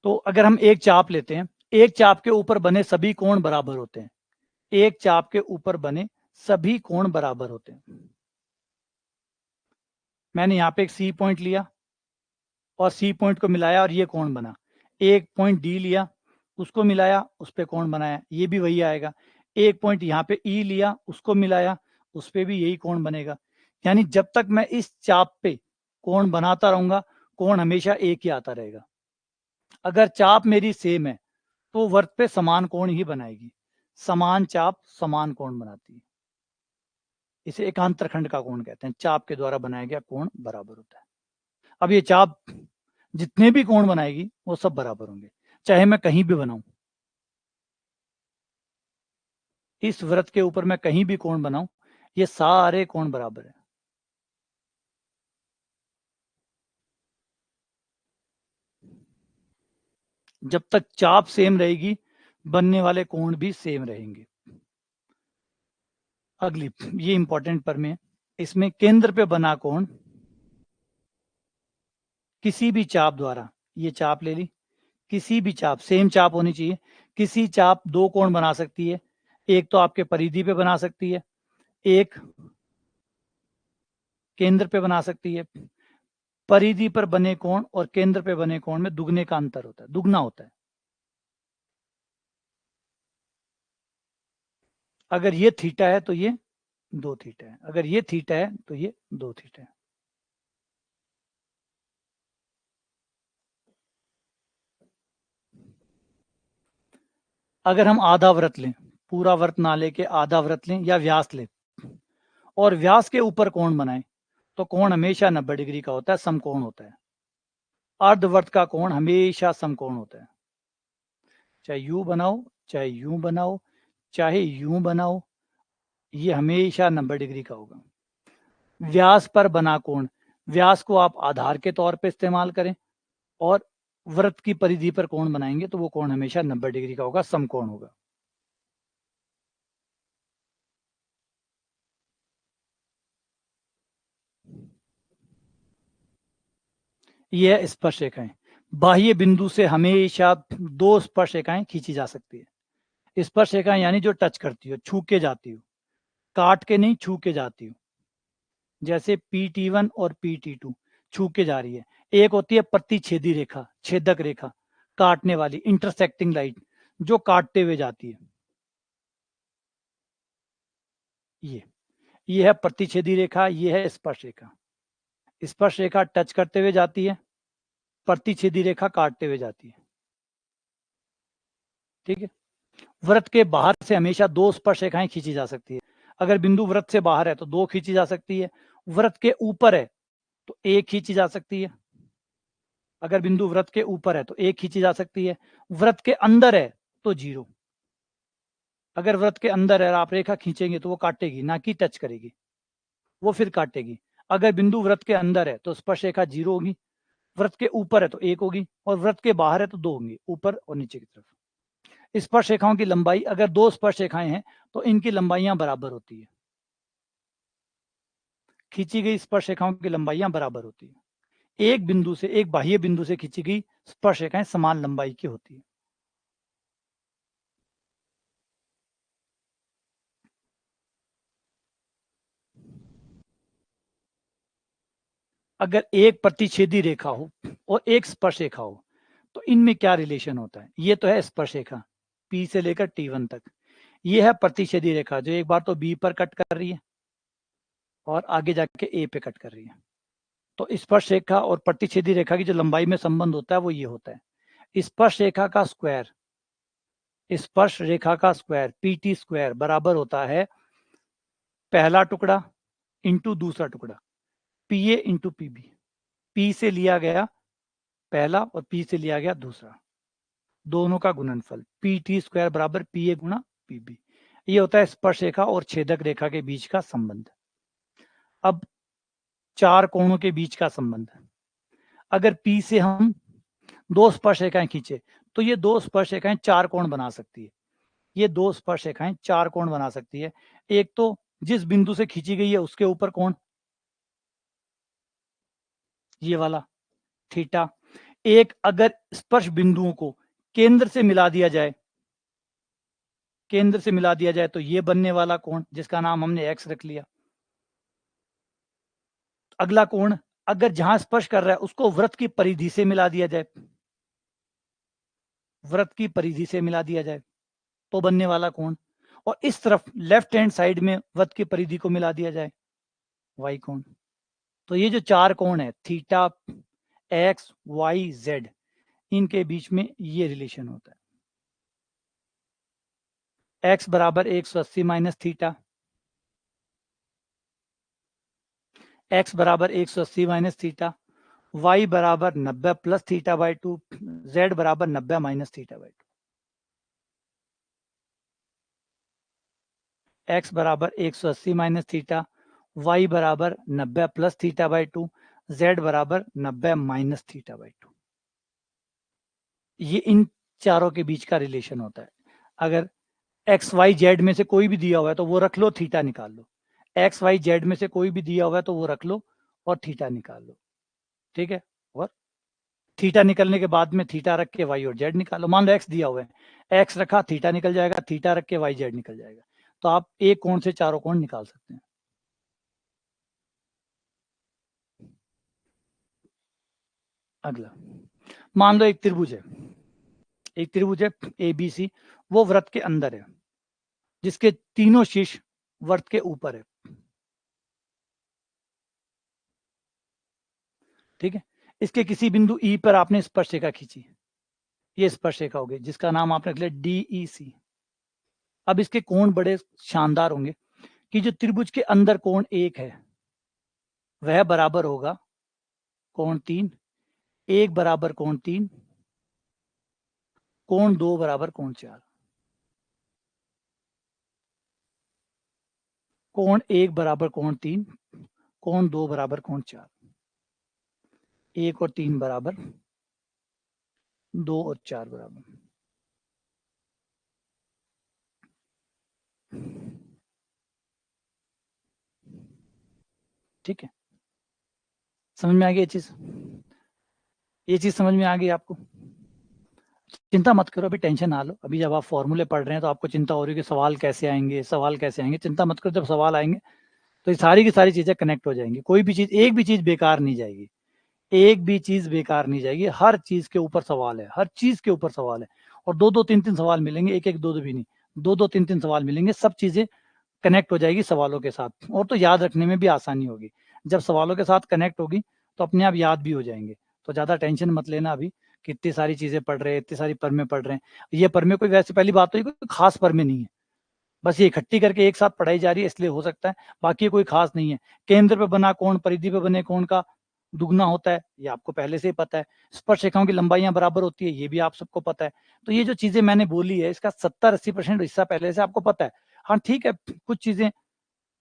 तो अगर हम एक चाप लेते हैं, एक चाप के ऊपर बने सभी कोण बराबर होते हैं। एक चाप के ऊपर बने सभी कोण बराबर होते हैं। मैंने यहाँ पे एक सी पॉइंट लिया और सी पॉइंट को मिलाया और ये कोण बना। एक पॉइंट डी लिया, उसको मिलाया, उस पर कोण बनाया, ये भी वही आएगा। एक पॉइंट यहाँ पे ई लिया, उसको मिलाया, उस पर भी यही कोण बनेगा। यानी जब तक मैं इस चाप पे कोण बनाता रहूंगा, कोण हमेशा एक ही आता रहेगा। अगर चाप मेरी सेम है तो वर्त पे समान कोण ही बनाएगी। समान चाप समान कोण बनाती है। इसे एकांतर खंड का कोण कहते हैं। चाप के द्वारा बनाया गया कोण बराबर होता है। अब ये चाप जितने भी कोण बनाएगी वो सब बराबर होंगे, चाहे मैं कहीं भी बनाऊं। इस वृत्त के ऊपर मैं कहीं भी कोण बनाऊं, ये सारे कोण बराबर है। जब तक चाप सेम रहेगी, बनने वाले कोण भी सेम रहेंगे। अगली, ये इंपॉर्टेंट पर में, इसमें केंद्र पे बना कोण किसी भी चाप द्वारा, ये चाप ले ली, किसी भी चाप, सेम चाप होनी चाहिए, किसी चाप दो कोण बना सकती है। एक तो आपके परिधि पे बना सकती है, एक केंद्र पे बना सकती है। परिधि पर बने कोण और केंद्र पे बने कोण में दुगने का अंतर होता है, दुगना होता है। अगर ये थीटा है तो ये दो थीटा है, अगर ये थीटा है तो ये दो थीटा है। अगर हम आधा वृत्त लें, पूरा वृत्त ना लेके आधा वृत्त लें या व्यास लें और व्यास के ऊपर कोण बनाएं, तो कोण हमेशा 90 डिग्री का होता है, समकोण होता है। अर्धवृत्त का कोण हमेशा समकोण होता है। चाहे यू बनाओ, चाहे यूं बनाओ, चाहे यूं बनाओ, ये हमेशा 90 डिग्री का होगा। व्यास पर बना कोण, व्यास को आप आधार के तौर पे इस्तेमाल करें और वृत्त की परिधि पर कोण बनाएंगे तो वो कोण हमेशा 90 डिग्री का होगा, समकोण होगा। ये है स्पर्श रेखाएं। बाह्य बिंदु से हमेशा दो स्पर्श रेखाएं खींची जा सकती है। स्पर्श रेखाएं यानी जो टच करती हो, छू के जाती हो, काट के नहीं, छू के जाती हो। जैसे PT1 और PT2 छू के जा रही है। एक होती है प्रतिच्छेदी रेखा, छेदक रेखा, काटने वाली, इंटरसेक्टिंग लाइन, जो काटते हुए जाती है। ये है प्रतिच्छेदी रेखा, ये है स्पर्श रेखा। स्पर्श रेखा टच करते हुए जाती है, प्रतिच्छेदी रेखा काटते हुए जाती है। ठीक है। वृत्त के बाहर से हमेशा दो स्पर्श रेखाएं खींची जा सकती है। अगर बिंदु वृत्त से बाहर है तो दो खींची जा सकती है, वृत्त के ऊपर है तो एक खींची जा सकती है। अगर बिंदु वृत्त के ऊपर है तो एक खींची जा सकती है, वृत्त के अंदर है तो जीरो। अगर वृत्त के अंदर है, आप रेखा खींचेंगे तो वो काटेगी, ना कि टच करेगी, वो फिर काटेगी। अगर बिंदु वृत्त के अंदर है तो स्पर्श रेखा जीरो होगी, वृत्त के ऊपर है तो एक होगी, और वृत्त के बाहर है तो दो होंगी, ऊपर और नीचे की तरफ। स्पर्श रेखाओं की लंबाई, अगर दो स्पर्श रेखाएं हैं तो इनकी लंबाइयां बराबर होती है। खींची गई स्पर्श रेखाओं की लंबाइयां बराबर होती है। एक बिंदु से, एक बाह्य बिंदु से खींची गई स्पर्श रेखाएं समान लंबाई की होती है। अगर एक प्रतिच्छेदी रेखा हो और एक स्पर्श रेखा हो तो इनमें क्या रिलेशन होता है। ये तो है स्पर्श रेखा, P से लेकर T1 तक। ये है प्रतिच्छेदी रेखा, जो एक बार तो B पर कट कर रही है और आगे जाके A पे कट कर रही है। तो स्पर्श रेखा और प्रतिच्छेदी रेखा की जो लंबाई में संबंध होता है वो ये होता है। स्पर्श रेखा का स्क्वायर, स्पर्श रेखा का स्क्वायर PT स्क्वायर बराबर होता है पहला टुकड़ा इंटू दूसरा टुकड़ा, PA इंटू PB। P से लिया गया पहला और P से लिया गया दूसरा, दोनों का गुणनफल। PT स्क्वायर बराबर PA गुणा PB। ये होता है स्पर्श रेखा और छेदक रेखा के बीच का संबंध। अब चार कोणों के बीच का संबंध, अगर P से हम दो स्पर्श रेखाएं खींचे तो ये दो स्पर्श रेखाएं चार कोण बना सकती है। ये दो स्पर्श रेखाएं चार कोण बना सकती है। एक तो जिस बिंदु से खींची गई है उसके ऊपर कोण, ये वाला थीटा। एक अगर स्पर्श बिंदुओं को केंद्र से मिला दिया जाए, केंद्र से मिला दिया जाए तो ये बनने वाला कोण जिसका नाम हमने x रख लिया। अगला कोण अगर जहां स्पर्श कर रहा है उसको वृत्त की परिधि से मिला दिया जाए, वृत्त की परिधि से मिला दिया जाए तो बनने वाला कोण, और इस तरफ लेफ्ट हैंड साइड में वृत्त की परिधि को मिला दिया जाए, y कोण। तो ये जो चार कोण है थीटा, x, y, z, इनके बीच में ये रिलेशन होता है। x बराबर 180 माइनस थीटा, x बराबर 180 माइनस थीटा, y बराबर 90 प्लस थीटा बाई 2, z बराबर 90 माइनस थीटा बाई 2। x बराबर 180 माइनस थीटा, y बराबर 90 प्लस थीटा बाई 2, z बराबर 90 माइनस थीटा बाई 2। ये इन चारों के बीच का रिलेशन होता है। अगर एक्स वाई जेड में से कोई भी दिया हुआ है तो वो रख लो, थीटा निकाल लो। एक्स वाई जेड में से कोई भी दिया हुआ है तो वो रख लो और थीटा निकाल लो, ठीक है। और थीटा निकलने के बाद में थीटा रख के वाई और जेड निकालो। मान लो एक्स दिया हुआ है, एक्स रखा, थीटा निकल जाएगा, थीटा रख के वाई जेड निकल जाएगा। तो आप एक कोण से चारों कोण निकाल सकते हैं। अगला, मान लो एक त्रिभुज है, एक त्रिभुज है ए बी सी, वो वृत्त के अंदर है जिसके तीनों शीर्ष वृत्त के ऊपर है, ठीक है। इसके किसी बिंदु ई पर आपने स्पर्श रेखा खींची, ये स्पर्श रेखा होगी जिसका नाम आपने रख लिया DEC। अब इसके कोण बड़े शानदार होंगे कि जो त्रिभुज के अंदर कोण एक है वह बराबर होगा कोण 3, एक बराबर कोण 3, कोण 2 बराबर कोण 4। कोण 1 बराबर कोण 3, कोण 2 बराबर कोण 4, 1 और 3 बराबर, 2 और 4 बराबर। ठीक है, समझ में आ गई ये चीज समझ में आ गई आपको? चिंता मत करो, अभी टेंशन ना लो। अभी जब आप फॉर्मूले पढ़ रहे हैं तो आपको चिंता हो रही है कि सवाल कैसे आएंगे, सवाल कैसे आएंगे। चिंता मत करो, जब सवाल आएंगे तो ये सारी की सारी चीजें कनेक्ट हो जाएंगी। कोई भी चीज, एक भी चीज बेकार नहीं जाएगी, एक भी चीज बेकार नहीं जाएगी। हर चीज के ऊपर सवाल है, हर चीज के ऊपर सवाल है। और दो दो तीन तीन सवाल मिलेंगे, एक एक दो दो भी नहीं, दो दो तीन तीन सवाल मिलेंगे। सब चीजें कनेक्ट हो जाएगी सवालों के साथ, और तो याद रखने में भी आसानी होगी। जब सवालों के साथ कनेक्ट होगी तो अपने आप याद भी हो जाएंगे। तो ज्यादा टेंशन मत लेना अभी कि इतनी सारी चीजें पढ़ रहे हैं, इतनी सारी परमें पढ़ रहे हैं। ये परमें कोई वैसे, पहली बात तो ये कोई खास परमें नहीं है, बस ये इकट्ठी करके एक साथ पढ़ाई जा रही है इसलिए हो सकता है, बाकी कोई खास नहीं है। केंद्र पे बना कोण परिधि पे बने कोण का दुगना होता है, ये आपको पहले से ही पता है। स्पर्श रेखाओं की लंबाइयां बराबर होती है, ये भी आप सबको पता है। तो ये जो चीजें मैंने बोली है इसका 70-80% हिस्सा पहले से आपको पता है। हाँ ठीक है, कुछ चीजें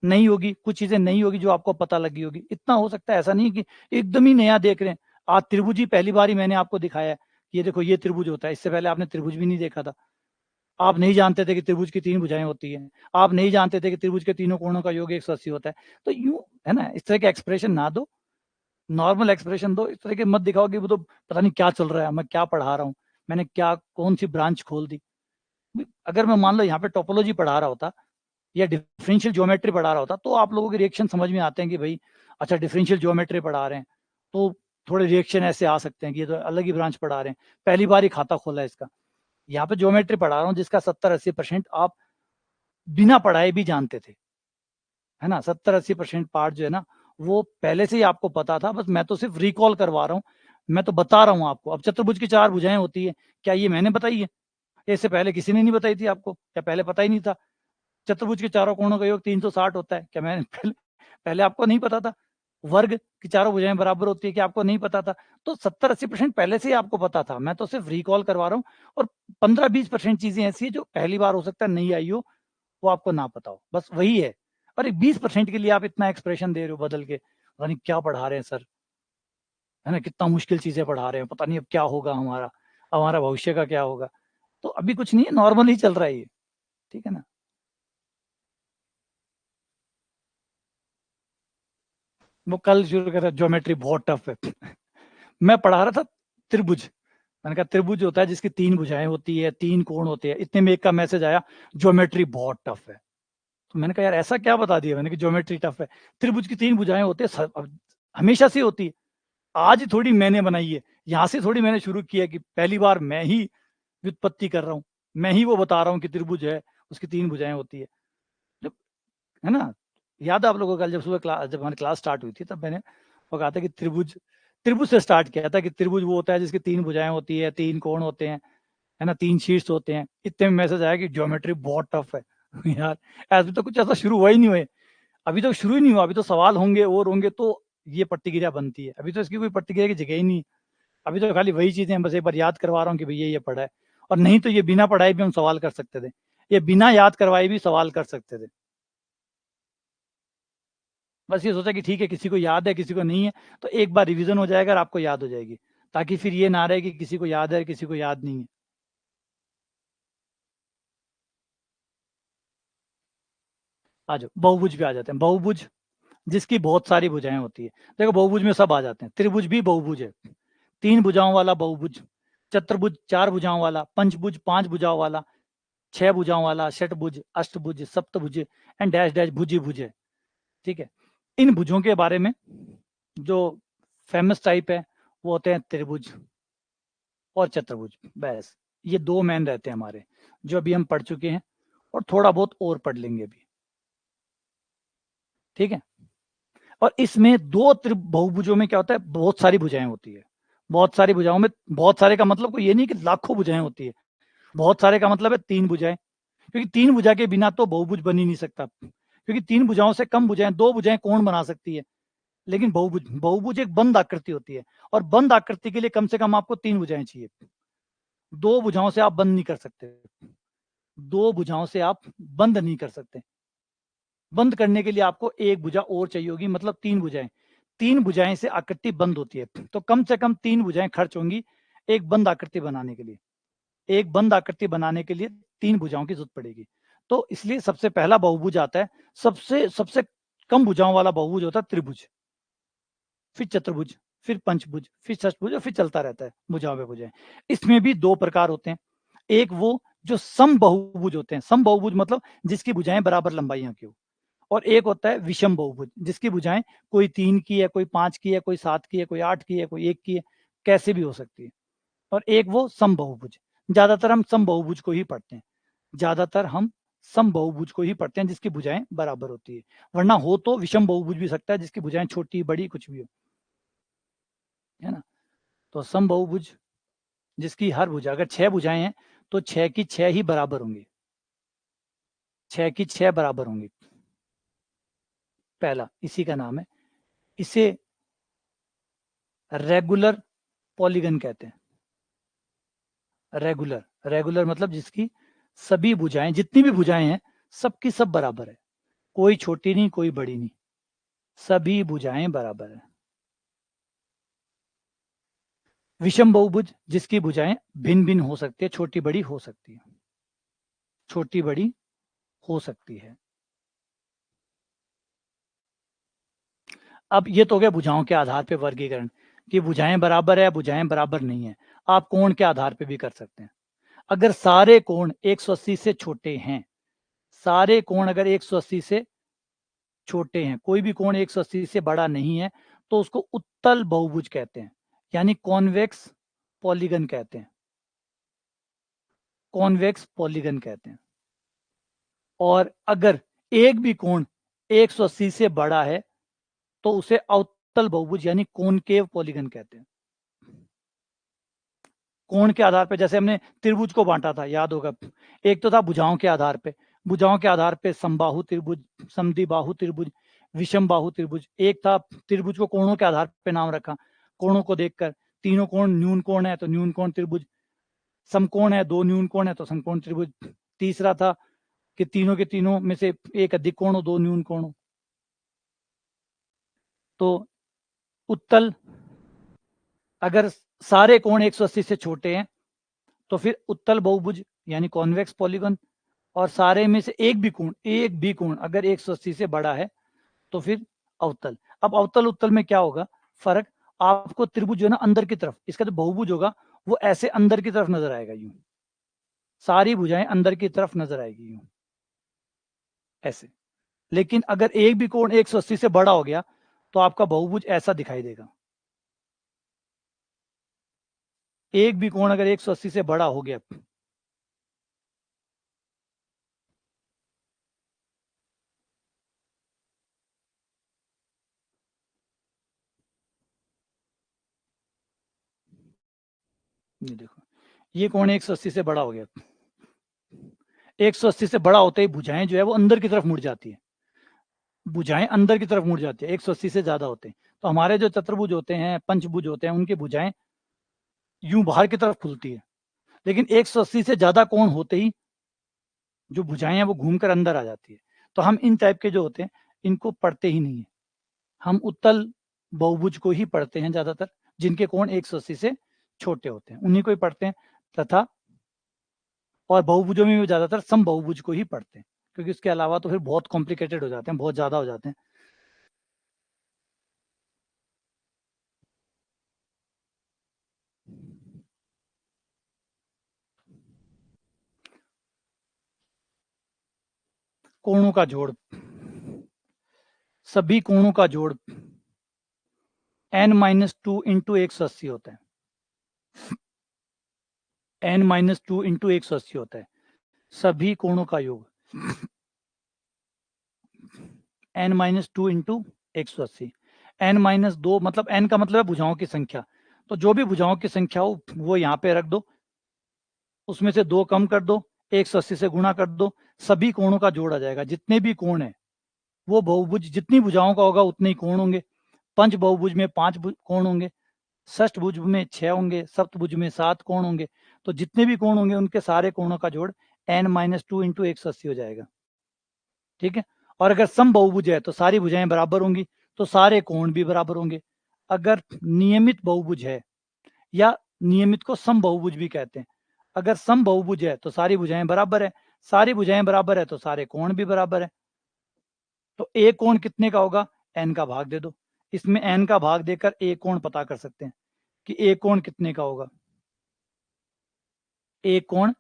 नहीं होगी, कुछ चीजें नहीं होगी जो आपको पता लगी होगी, इतना हो सकता है। ऐसा नहीं कि एकदम ही नया देख रहे हैं। आज त्रिभुज ही पहली बार ही मैंने आपको दिखाया है, ये देखो ये त्रिभुज होता है। इससे पहले आपने त्रिभुज भी नहीं देखा था। आप नहीं जानते थे कि त्रिभुज की 3 भुजाएं होती हैं, आप नहीं जानते थे कि त्रिभुज के तीनों कोणों का योग 180 होता है। तो यूं है ना, इस तरह के एक्सप्रेशन ना दो, नॉर्मल एक्सप्रेशन दो। इस तरह के मत दिखाओ कि वो तो पता नहीं क्या चल रहा है, मैं क्या पढ़ा रहा हूँ, मैंने क्या कौन सी ब्रांच खोल दी। अगर मैं मान लो यहाँ पे टोपोलॉजी पढ़ा रहा होता या डिफरेंशियल ज्योमेट्री पढ़ा रहा होता तो आप लोगों के रिएक्शन समझ में आते हैं कि भाई अच्छा डिफरेंशियल ज्योमेट्री पढ़ा रहे हैं, तो थोड़े रिएक्शन ऐसे आ सकते हैं कि ये तो अलग ही ब्रांच पढ़ा रहे हैं, पहली बार ही खाता खोला है इसका। यहाँ पे ज्योमेट्री पढ़ा रहा हूँ जिसका 70-80% आप बिना पढ़ाए भी जानते थे, है ना। 70-80% पार्ट जो है ना वो पहले से ही आपको पता था, बस मैं तो सिर्फ रिकॉल करवा रहा हूँ, मैं तो बता रहा हूँ आपको। अब चतुर्भुज की 4 भुजाएं होती है, क्या ये मैंने बताई है? इससे पहले किसी ने नहीं बताई थी आपको? क्या पहले पता ही नहीं था? चतुर्भुज के चारों कोणों का योग 360 होता है, क्या मैंने पहले आपको नहीं पता था? वर्ग की चारों भुजाएं बराबर होती है, क्या आपको नहीं पता था? तो 70-80% पहले से ही आपको पता था, मैं तो सिर्फ रिकॉल करवा रहा हूँ। और 15-20% चीजें ऐसी है जो पहली बार हो सकता है नहीं आई हो, वो आपको ना पता हो, बस वही है। और एक 20% के लिए आप इतना एक्सप्रेशन दे रहे हो बदल के, पता नहीं क्या पढ़ा रहे हैं सर, है ना, कितना मुश्किल चीजें पढ़ा रहे हैं, पता नहीं अब क्या होगा हमारा, हमारा भविष्य का क्या होगा। तो अभी कुछ नहीं है, नॉर्मल ही चल रहा है ये, ठीक है ना। वो कल शुरू कर, ज्योमेट्री बहुत टफ है। मैं पढ़ा रहा था त्रिभुज, मैंने कहा त्रिभुज होता है जिसकी 3 भुजाएं होती है, 3 कोण होते हैं, इतने में एक का मैसेज आया, ज्योमेट्री बहुत टफ है। तो मैंने कहा यार ऐसा क्या बता दिया मैंने कि ज्योमेट्री टफ है, त्रिभुज की 3 भुजाएं होती है, हमेशा से होती है, आज थोड़ी मैंने बनाई है, यहाँ से थोड़ी मैंने शुरू किया कि पहली बार मैं ही व्युत्पत्ति कर रहा हूँ, मैं ही वो बता रहा हूँ कि त्रिभुज है, उसकी 3 भुजाएं होती है, जब, है ना। याद है आप लोगों को कल जब सुबह क्लास, जब हमारी क्लास स्टार्ट हुई थी, तब मैंने वो कहा था कि त्रिभुज, त्रिभुज से स्टार्ट किया था कि त्रिभुज वो होता है जिसकी 3 भुजाएं होती है, 3 कोण होते हैं, है ना, 3 शीर्ष होते हैं। इतने में मैसेज आया कि ज्योमेट्री बहुत टफ है। यार अभी तो कुछ ऐसा शुरू हुआ ही नहीं हुए, अभी तो शुरू ही नहीं हुआ, अभी तो सवाल होंगे और होंगे तो ये प्रतिक्रिया बनती है, अभी तो इसकी कोई प्रतिक्रिया की जगह ही नहीं। अभी तो खाली वही चीजें बस एक बार याद करवा रहा हूँ कि भैया ये पढ़ा है, और नहीं तो ये बिना पढ़ाई भी हम सवाल कर सकते थे, ये बिना याद करवाए भी सवाल कर सकते थे। बस ये सोचा कि ठीक है, किसी को याद है किसी को नहीं है, तो एक बार रिवीजन हो जाएगा और आपको याद हो जाएगी, ताकि फिर ये ना रहे कि किसी को याद है किसी को याद नहीं है। आ जाओ बहुभुज पे आ जाते हैं। बहुभुज जिसकी बहुत सारी भुजाएं होती है, देखो बहुभुज में सब आ जाते हैं, त्रिभुज भी बहुभुज है, 3 भुजाओं वाला बहुभुज, चतुर्भुज 4 भुजाओं वाला, पंचभुज 5 भुजाओं वाला, 6 भुजाओं वाला, षटभुज, अष्टभुज, सप्तभुज एंड डैश डैश भुजी भुज है, ठीक है। इन भुजों के बारे में जो फेमस टाइप है वो होते हैं त्रिभुज और चतुर्भुज, बस ये 2 मेन रहते हैं हमारे, जो अभी हम पढ़ चुके हैं, और थोड़ा बहुत और पढ़ लेंगे अभी, ठीक है। और इसमें दो बहुभुजों में क्या होता है, बहुत सारी भुजाएं होती है, बहुत सारी भुजाओं में, बहुत सारे का मतलब कोई ये नहीं कि लाखों भुजाएं होती है, बहुत सारे का मतलब है 3 भुजाएं, क्योंकि 3 भुजा के बिना तो बहुभुज बन ही नहीं सकता, क्योंकि 3 भुजाओं से कम भुजाएं, 2 भुजाएं कौन बना सकती है, लेकिन बहुभुज, बहुभुज एक बंद आकृति होती है, और बंद आकृति के लिए कम से कम आपको 3 भुजाएं चाहिए, 2 भुजाओं से आप बंद नहीं कर सकते, 2 भुजाओं से आप बंद नहीं कर सकते, बंद करने के लिए आपको एक भुजा और चाहिए होगी, मतलब 3 भुजाएं, 3 भुजाएं से आकृति बंद होती है, तो कम से कम 3 भुजाएं खर्च होंगी एक बंद आकृति बनाने के लिए, एक बंद आकृति बनाने के लिए 3 भुजाओं की जरूरत पड़ेगी। तो इसलिए सबसे पहला बहुभुज आता है, सबसे सबसे कम भुजाओं वाला बहुभुज होता है त्रिभुज, फिर चतुर्भुज, फिर पंचभुज, फिर षष्ठभुज, और फिर चलता रहता है भुजाओं पे भुजाएं। इसमें भी 2 प्रकार होते हैं, एक वो जो सम बहुभुज होते हैं, सम बहुभुज मतलब जिसकी भुजाएं बराबर लंबाइयां की हो, और एक होता है विषम बहुभुज जिसकी भुजाएं कोई 3 की है, कोई 5 की है, कोई 7 की है, कोई 8 की है, कोई 1 की है, कैसे भी हो सकती है। और एक वो सम बहुभुज, ज्यादातर हम सम बहुभुज को ही पढ़ते हैं, ज्यादातर हम सम बहुभुज को ही पढ़ते हैं जिसकी भुजाएं बराबर होती है, वरना हो तो विषम बहुभुज भी सकता है जिसकी भुजाएं छोटी बड़ी कुछ भी हो, है ना। तो सम बहुभुज जिसकी हर भुजा, अगर 6 भुजाएं हैं तो 6 की 6 ही बराबर होंगी, 6 की 6 बराबर होंगी, पहला इसी का नाम है, इसे रेगुलर पॉलीगन कहते हैं। रेगुलर, रेगुलर मतलब जिसकी सभी भुजाएं, जितनी भी भुजाएं हैं सबकी सब बराबर है, कोई छोटी नहीं कोई बड़ी नहीं, सभी भुजाएं बराबर है। विषम बहुभुज जिसकी भुजाएं भिन्न भिन्न हो सकती है, छोटी बड़ी हो सकती है, छोटी बड़ी हो सकती है। अब ये तो हो गया भुजाओं के आधार पे वर्गीकरण, कि भुजाएं बराबर है भुजाएं बराबर नहीं है, आप कोण के आधार पे भी कर सकते हैं। अगर सारे कोण 180 से छोटे हैं, सारे कोण अगर 180 से छोटे हैं, कोई भी कोण 180 से बड़ा नहीं है, तो उसको उत्तल बहुभुज कहते हैं, यानी कॉन्वेक्स पॉलीगन कहते हैं, कॉन्वेक्स पॉलीगन कहते हैं। और अगर एक भी कोण 180 से बड़ा है तो उसे अवतल बहुभुज यानी कॉनकेव पॉलीगन कहते हैं। कोण के आधार पे, जैसे हमने त्रिभुज को बांटा था याद होगा, एक तो था भुजाओं के आधार पे, भुजाओं के आधार पे समबाहु त्रिभुज, समद्विबाहु त्रिभुज, विषम बाहु त्रिभुज, एक था त्रिभुज को कोणों के आधार पे नाम रखा, कोणों को देखकर, तीनों कोण न्यून कोण है तो न्यून कोण त्रिभुज, समकोण है, 2 न्यून कोण है तो समकोण त्रिभुज, तीसरा था कि तीनों के तीनों में से एक अधिक कोण हो, दो न्यून कोण हो। तो उत्तल, अगर सारे कोण 180 से छोटे हैं तो फिर उत्तल बहुभुज यानी कॉन्वेक्स पॉलीगन, और सारे में से एक भी कोण अगर 180 से बड़ा है तो फिर अवतल। अब अवतल उत्तल में क्या होगा फर्क, आपको त्रिभुज जो है ना अंदर की तरफ, इसका जो बहुभुज होगा वो ऐसे अंदर की तरफ नजर आएगा, यूं सारी भुजाएं अंदर की तरफ नजर आएगी यूं ऐसे। लेकिन अगर एक भी कोण 180 से बड़ा हो गया तो आपका बहुभुज ऐसा दिखाई देगा। एक भी कोण अगर 180 से बड़ा हो गया, ये देखो ये कोण 180 से बड़ा हो गया, 180 से बड़ा होते ही भुजाएं जो है वो अंदर की तरफ मुड़ जाती है, भुजाएं अंदर की तरफ मुड़ जाती है 180 से ज्यादा होते हैं। तो हमारे जो चतुर्भुज होते हैं, पंचभुज होते हैं, उनकी भुजाएं यूं बाहर की तरफ खुलती है। लेकिन 180 से ज्यादा कोण होते ही जो भुजाएं हैं वो घूमकर अंदर आ जाती है। तो हम इन टाइप के जो होते हैं इनको पढ़ते ही नहीं है, हम उत्तल बहुभुज को ही पढ़ते हैं ज्यादातर, जिनके कोण 180 से छोटे होते हैं उन्हीं को ही पढ़ते हैं। तथा और बहुभुजों में भी ज्यादातर सम बहुभुज को ही पढ़ते हैं, क्योंकि उसके अलावा तो फिर बहुत कॉम्प्लिकेटेड हो जाते हैं, बहुत ज्यादा हो जाते हैं। कोणों का जोड़, सभी कोणों का जोड़ n-2 इंटू 180 होता है, n-2 इंटू 180 होता है सभी कोणों का योग, n-2 इंटू 180। n-2 मतलब n का मतलब है भुजाओं की संख्या, तो जो भी भुजाओं की संख्या हो वो यहाँ पे रख दो, उसमें से दो कम कर दो, 180 से गुणा कर दो, सभी कोणों का जोड़ आ जाएगा। जितने भी कोण है वो बहुभुज, जितनी भुजाओं का होगा उतने ही कोण होंगे। पंच बहुभुज में 5 कोण होंगे, षष्ठ भुज में 6 होंगे, सप्तभुज में 7 कोण होंगे। तो जितने भी कोण होंगे उनके सारे कोणों का जोड़ n-2 इंटू 180 हो जाएगा। ठीक है। और अगर सम बहुभुज है तो सारी भुजाएं बराबर होंगी, तो सारे कोण भी बराबर होंगे। अगर नियमित बहुभुज है, या नियमित को सम बहुभुज भी कहते हैं, अगर सम बहुभुज है तो सारी भुजाएं बराबर है, सारी भुजाएं बराबर है तो सारे कोण भी बराबर है। तो एक कोण कितने का होगा, n का भाग दे दो, इसमें n का भाग देकर एक कोण पता कर सकते हैं कि एक कोण कितने का होगा, एक कोण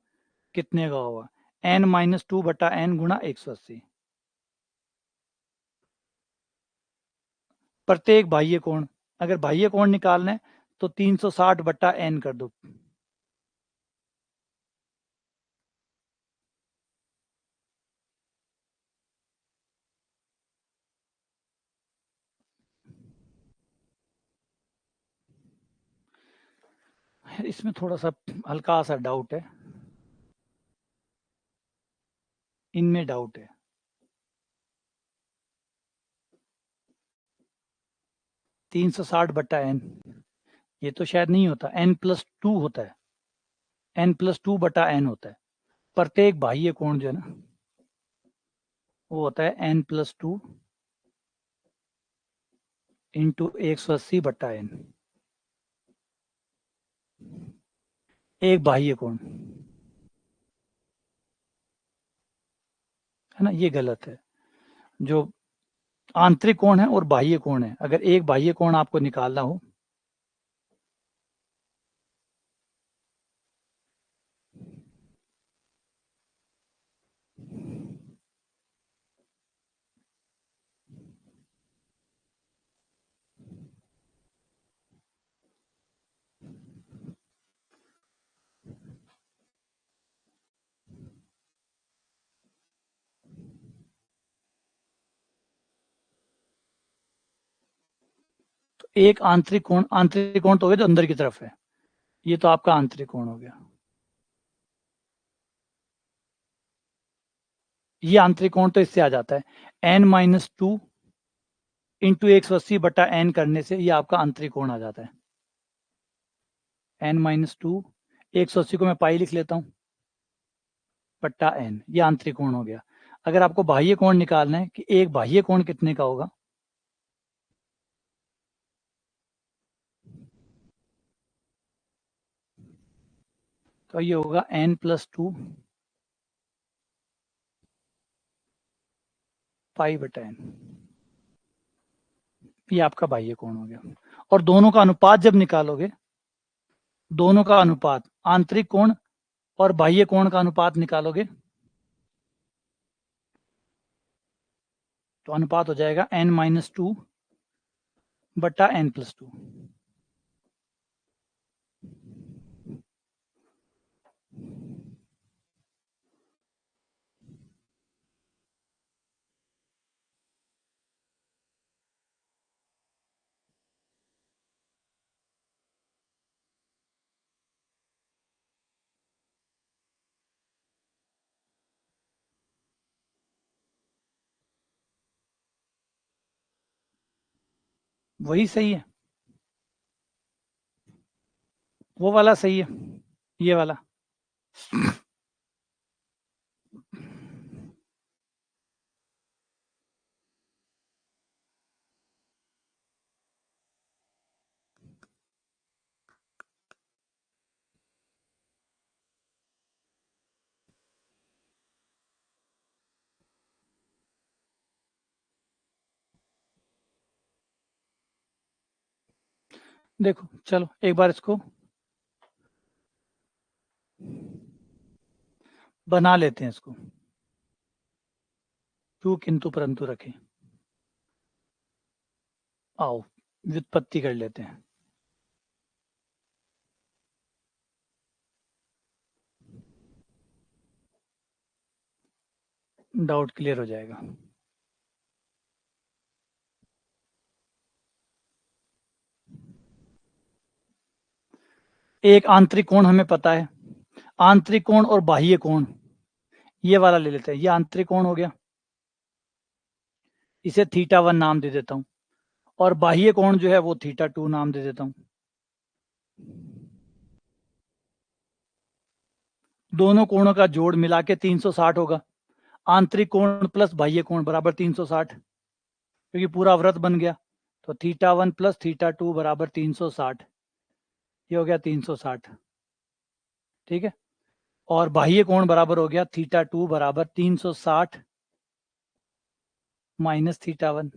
कितने का होगा, n-2 बटा n गुणा 180। प्रत्येक बाह्य कोण, अगर बाह्य कोण निकालना है तो 360 बटा n कर दो। इसमें थोड़ा सा हल्का सा डाउट है, इनमें डाउट है। 360 बटा n, ये तो शायद नहीं होता, n+2 होता है, n+2 बटा n होता है। प्रत्येक बाह्य कोण जो है ना वो होता है n+2 इंटू 180 बटा n, एक बाह्य कोण है ना, ये गलत है। जो आंतरिक कोण है और बाह्य कोण है, अगर एक बाह्य कोण आपको निकालना हो तो एक आंतरिक कोण तो हो गया जो अंदर की तरफ है, ये तो आपका आंतरिक कोण हो गया। ये आंतरिक कोण तो इससे आ जाता है n-2 इंटू 180 बटा n करने से ये आपका आंतरिक कोण आ जाता है। n-2, 180 को मैं पाई लिख लेता हूँ बटा n, ये आंतरिक कोण हो गया। अगर आपको बाह्य कोण निकालना है कि एक बाह्य कोण कितने का होगा, तो ये होगा n+2 π/n। ये आपका बाह्य कोण हो गया। और दोनों का अनुपात जब निकालोगे, दोनों का अनुपात, आंतरिक कोण और बाह्य कोण का अनुपात निकालोगे, तो अनुपात हो जाएगा n-2 बटा n+2। वही सही है, वो वाला सही है, ये वाला। देखो चलो एक बार इसको बना लेते हैं, इसको क्यों किंतु परंतु रखें, आओ व्युत्पत्ति कर लेते हैं। डाउट क्लियर हो जाएगा। एक आंतरिक कोण हमें पता है, आंतरिक कोण और बाह्य कोण, ये वाला ले लेते हैं। ये आंतरिक कोण हो गया, इसे θ1 नाम दे देता हूं, और बाह्य कोण जो है वो θ2 नाम दे देता हूं। दोनों कोणों का जोड़ मिला के 360 होगा। आंतरिक कोण प्लस बाह्य कोण बराबर 360, क्योंकि पूरा वृत्त बन गया। तो θ1 प्लस θ2 बराबर 360, ये हो गया 360। ठीक है, और बाह्य कोण बराबर हो गया θ2 बराबर 360 माइनस θ1,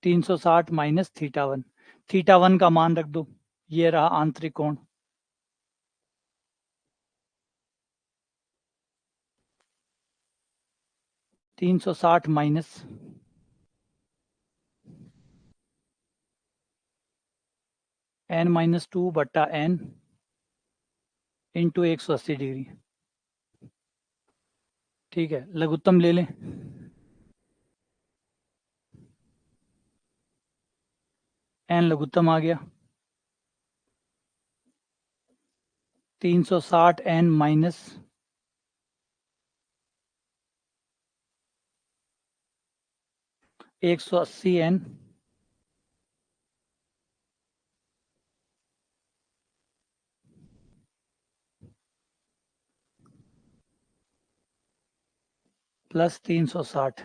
360 माइनस θ1। θ1 का मान रख दो, ये रहा आंतरिक कोण। (360 माइनस n-2 बट्टा n इंटू 180 डिग्री। ठीक है, लघुत्तम ले लें। n लघुत्तम आ गया, 360 n माइनस 180 n प्लस 360।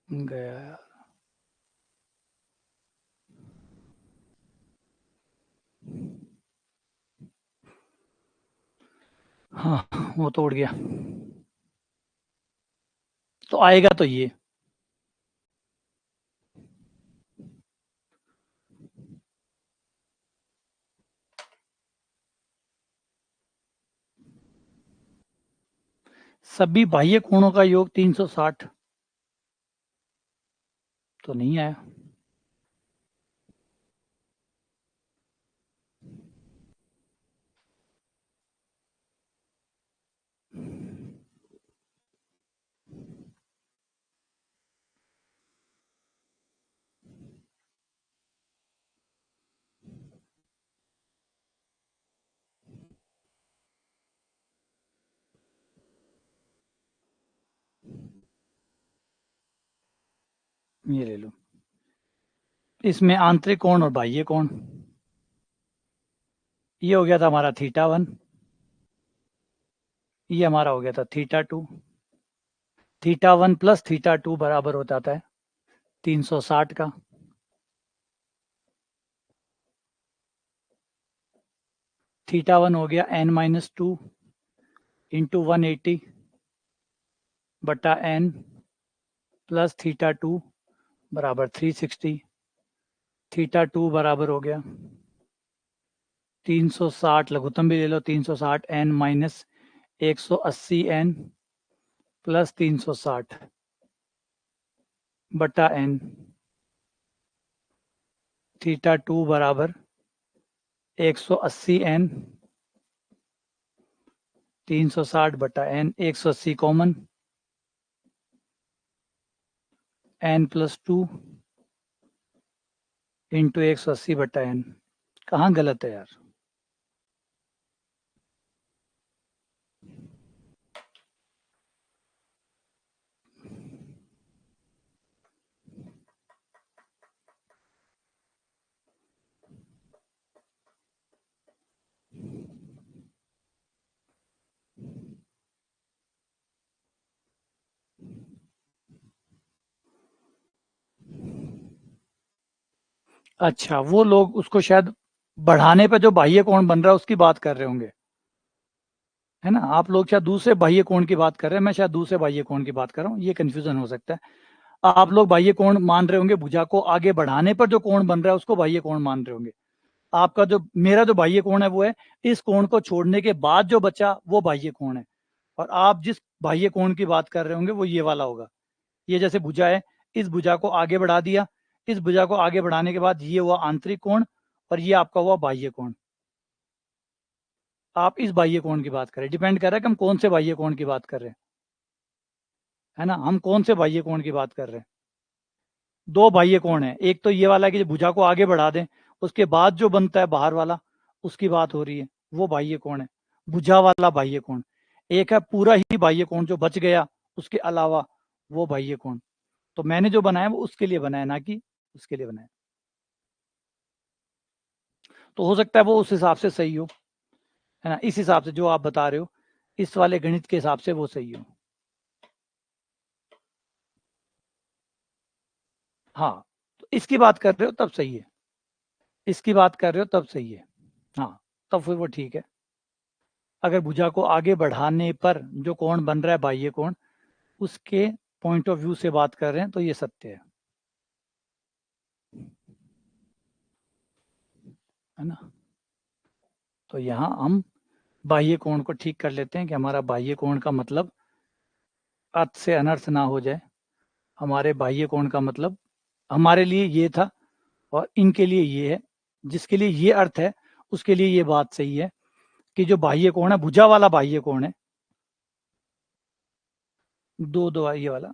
गया यार। हाँ वो तो उड़ गया, तो आएगा तो ये। सभी बाह्य कोणों का योग 360, तो नहीं आया। ये ले लो, इसमें आंतरिक कोण और बाह्य कोण, ये हो गया था हमारा θ1, ये हमारा हो गया था θ2। θ1 प्लस θ2 बराबर हो जाता है 360 का। θ1 हो गया n-2 इंटू 180 बटा n प्लस θ2 बराबर 360। θ2 बराबर हो गया 360, लघुत्तम भी ले लो, 360 n माइनस 180 n प्लस 360 बटा n। θ2 बराबर 180 n 360 बटा n, 180 common, n plus 2 into 180 बटा n। कहाँ गलत है यार? अच्छा, वो लोग उसको शायद बढ़ाने पे जो बाह्य कोण बन रहा है उसकी बात कर रहे होंगे, है ना? आप लोग शायद दूसरे बाह्य कोण की बात कर रहे हैं, मैं शायद दूसरे बाह्य कोण की बात कर रहा हूँ, ये कंफ्यूजन हो सकता है। आप लोग बाह्य कोण मान रहे होंगे, भुजा को आगे बढ़ाने पर जो कोण बन रहा है उसको बाह्य कोण मान रहे होंगे। आपका जो मेरा जो बाह्य कोण है वो है इस कोण को छोड़ने के बाद जो बचा वो बाह्य कोण है, और आप जिस बाह्य कोण की बात कर रहे होंगे वो ये वाला होगा। ये जैसे भुजा है, इस भुजा को आगे बढ़ा दिया, इस भुजा को आगे बढ़ाने के बाद ये हुआ आंतरिक कोण और ये आपका हुआ बाह्य कोण। आप इस बाह्य कोण की बात करें, डिपेंड कर रहा है कि हम कौन से बाह्य कोण की बात कर रहे हैं, है ना? हम कौन से बाह्य कोण की बात कर रहे हैं? दो बाह्य कोण है, एक तो ये वाला है कि भुजा को आगे बढ़ा दें उसके बाद जो बनता है बाहर वाला, उसकी बात हो रही है, वो बाह्य कोण है, भुजा वाला बाह्य कोण। एक है पूरा ही बाह्य कोण जो बच गया उसके अलावा, वो बाह्य कोण। तो मैंने जो बनाया वो उसके लिए बनाया, ना कि उसके लिए बनाया। तो हो सकता है वो उस हिसाब से सही हो, है ना? इस हिसाब से जो आप बता रहे हो, इस वाले गणित के हिसाब से वो सही हो। हाँ, तो इसकी बात कर रहे हो तब सही है, इसकी बात कर रहे हो तब सही है। हाँ, तब फिर वो ठीक है। अगर भुजा को आगे बढ़ाने पर जो कोण बन रहा है बाह्य कोण, उसके पॉइंट ऑफ व्यू से बात कर रहे हैं तो ये सत्य है ना? तो यहाँ हम बाह्य कोण को ठीक कर लेते हैं कि हमारा बाह्य कोण का मतलब अर्थ से अनर्थ ना हो जाए। हमारे बाह्य कोण का मतलब हमारे लिए ये था और इनके लिए ये है। जिसके लिए ये अर्थ है उसके लिए ये बात सही है कि जो बाह्य कोण है, भुजा वाला बाह्य कोण है, दो दो ये वाला,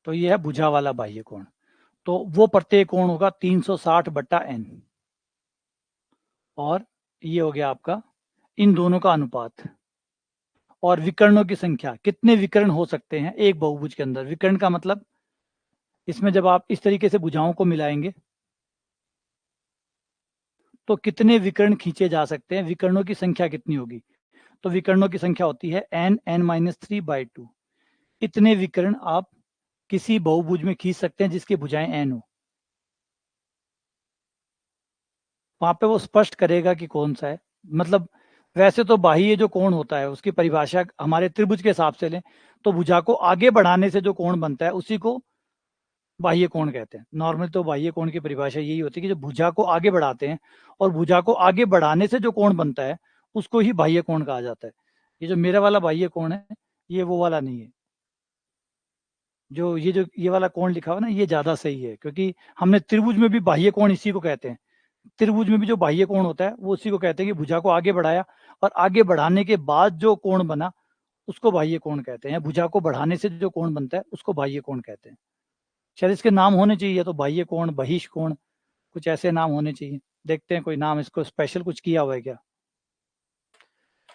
तो ये है भुजा वाला बाह्य कोण। तो वो प्रत्येक कोण होगा 360 बट्टा n, और ये हो गया आपका इन दोनों का अनुपात। और विकर्णों की संख्या, कितने विकर्ण हो सकते हैं एक बहुभुज के अंदर? विकर्ण का मतलब इसमें जब आप इस तरीके से भुजाओं को मिलाएंगे तो कितने विकर्ण खींचे जा सकते हैं, विकर्णों की संख्या कितनी होगी? तो विकर्णों की संख्या होती है n(n-3/2). इतने विकर्ण आप किसी बहुभुज में खींच सकते हैं जिसकी भुजाएं n हो। वहां पे वो स्पष्ट करेगा कि कौन सा है। मतलब वैसे तो बाह्य जो कोण होता है उसकी परिभाषा हमारे त्रिभुज के हिसाब से लें तो भुजा को आगे बढ़ाने से जो कोण बनता है उसी को बाह्य कोण कहते हैं। नॉर्मल तो बाह्य कोण की परिभाषा यही होती है कि जब भुजा को आगे बढ़ाते हैं और भुजा को आगे बढ़ाने से जो कोण बनता है उसको ही बाह्य कोण कहा जाता है। ये जो मेरा वाला बाह्य कोण है ये वो वाला नहीं है। जो ये वाला कोण लिखा हुआ ना ये ज्यादा सही है, क्योंकि हमने त्रिभुज में भी बाह्य कोण इसी को कहते हैं। त्रिभुज में भी जो बाह्य कोण होता है वो उसी को कहते हैं कि भुजा को आगे बढ़ाया और आगे बढ़ाने के बाद जो कोण बना उसको बाह्य कोण कहते हैं। भुजा को बढ़ाने से जो कोण बनता है उसको बाह्य कोण कहते हैं। शायद इसके नाम होने चाहिए, तो बाह्य कोण, बहिष कोण, कुछ ऐसे नाम होने चाहिए। देखते हैं कोई नाम इसको स्पेशल कुछ किया हुआ है क्या,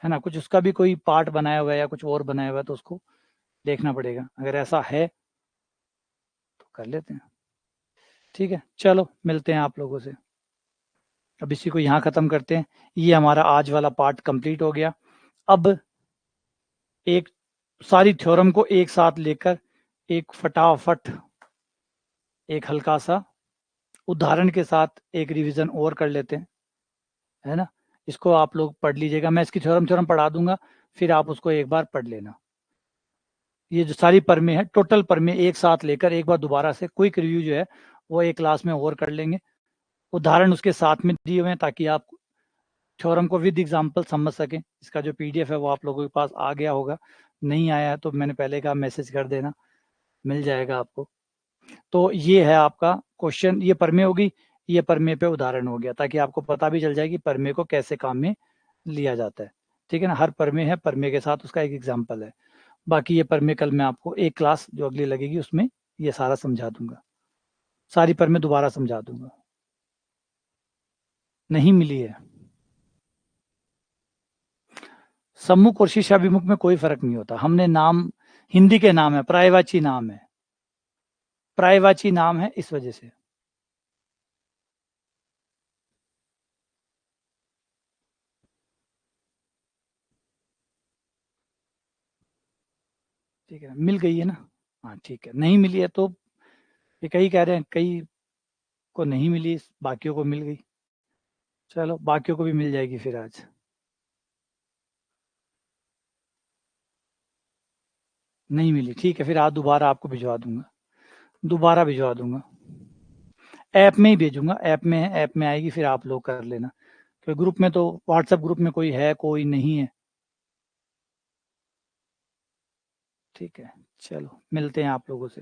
है ना, कुछ उसका भी कोई पार्ट बनाया हुआ है या कुछ और बनाया हुआ है, तो उसको देखना पड़ेगा। अगर ऐसा है तो कर लेते हैं। ठीक है, चलो मिलते हैं आप लोगों से। अब इसी को यहाँ खत्म करते हैं। ये हमारा आज वाला पार्ट कंप्लीट हो गया। अब एक सारी थ्योरम को एक साथ लेकर एक फटाफट एक हल्का सा उदाहरण के साथ एक रिवीजन और कर लेते हैं, है ना। इसको आप लोग पढ़ लीजिएगा, मैं इसकी थ्योरम थ्योरम पढ़ा दूंगा, फिर आप उसको एक बार पढ़ लेना। ये जो सारी परमें है, टोटल परमें एक साथ लेकर एक बार दोबारा से क्विक रिव्यू जो है वो एक क्लास में और कर लेंगे। उदाहरण उसके साथ में दिए हुए हैं ताकि आप थ्योरम को विद एग्जांपल समझ सकें। इसका जो पीडीएफ है वो आप लोगों के पास आ गया होगा, नहीं आया है तो मैंने पहले कहा मैसेज कर देना, मिल जाएगा आपको। तो ये है आपका क्वेश्चन, ये परमे होगी, ये परमे पे उदाहरण हो गया, ताकि आपको पता भी चल जाए कि परमे को कैसे काम में लिया जाता है। ठीक है ना, हर परमे है, परमे के साथ उसका एक एग्जाम्पल है। बाकी ये परमे कल मैं आपको एक क्लास जो अगली लगेगी उसमें ये सारा समझा दूंगा, सारी परमे दोबारा समझा दूंगा। नहीं मिली है, सम्मुख और शिष्याभिमुख में कोई फर्क नहीं होता। हमने नाम हिंदी के नाम है, प्रायवाची नाम है, प्रायवाची नाम है इस वजह से। ठीक है, मिल गई है ना। हाँ ठीक है, नहीं मिली है तो ये कई कह रहे हैं, कई को नहीं मिली, बाकियों को मिल गई। चलो बाकियों को भी मिल जाएगी फिर आज। नहीं मिली, ठीक है, फिर आज दोबारा आपको भिजवा दूंगा, दोबारा भिजवा दूंगा। ऐप में ही भेजूंगा, ऐप में है, ऐप में आएगी, फिर आप लोग कर लेना। क्योंकि ग्रुप में तो, व्हाट्सएप ग्रुप में कोई है कोई नहीं है। ठीक है, चलो मिलते हैं आप लोगों से।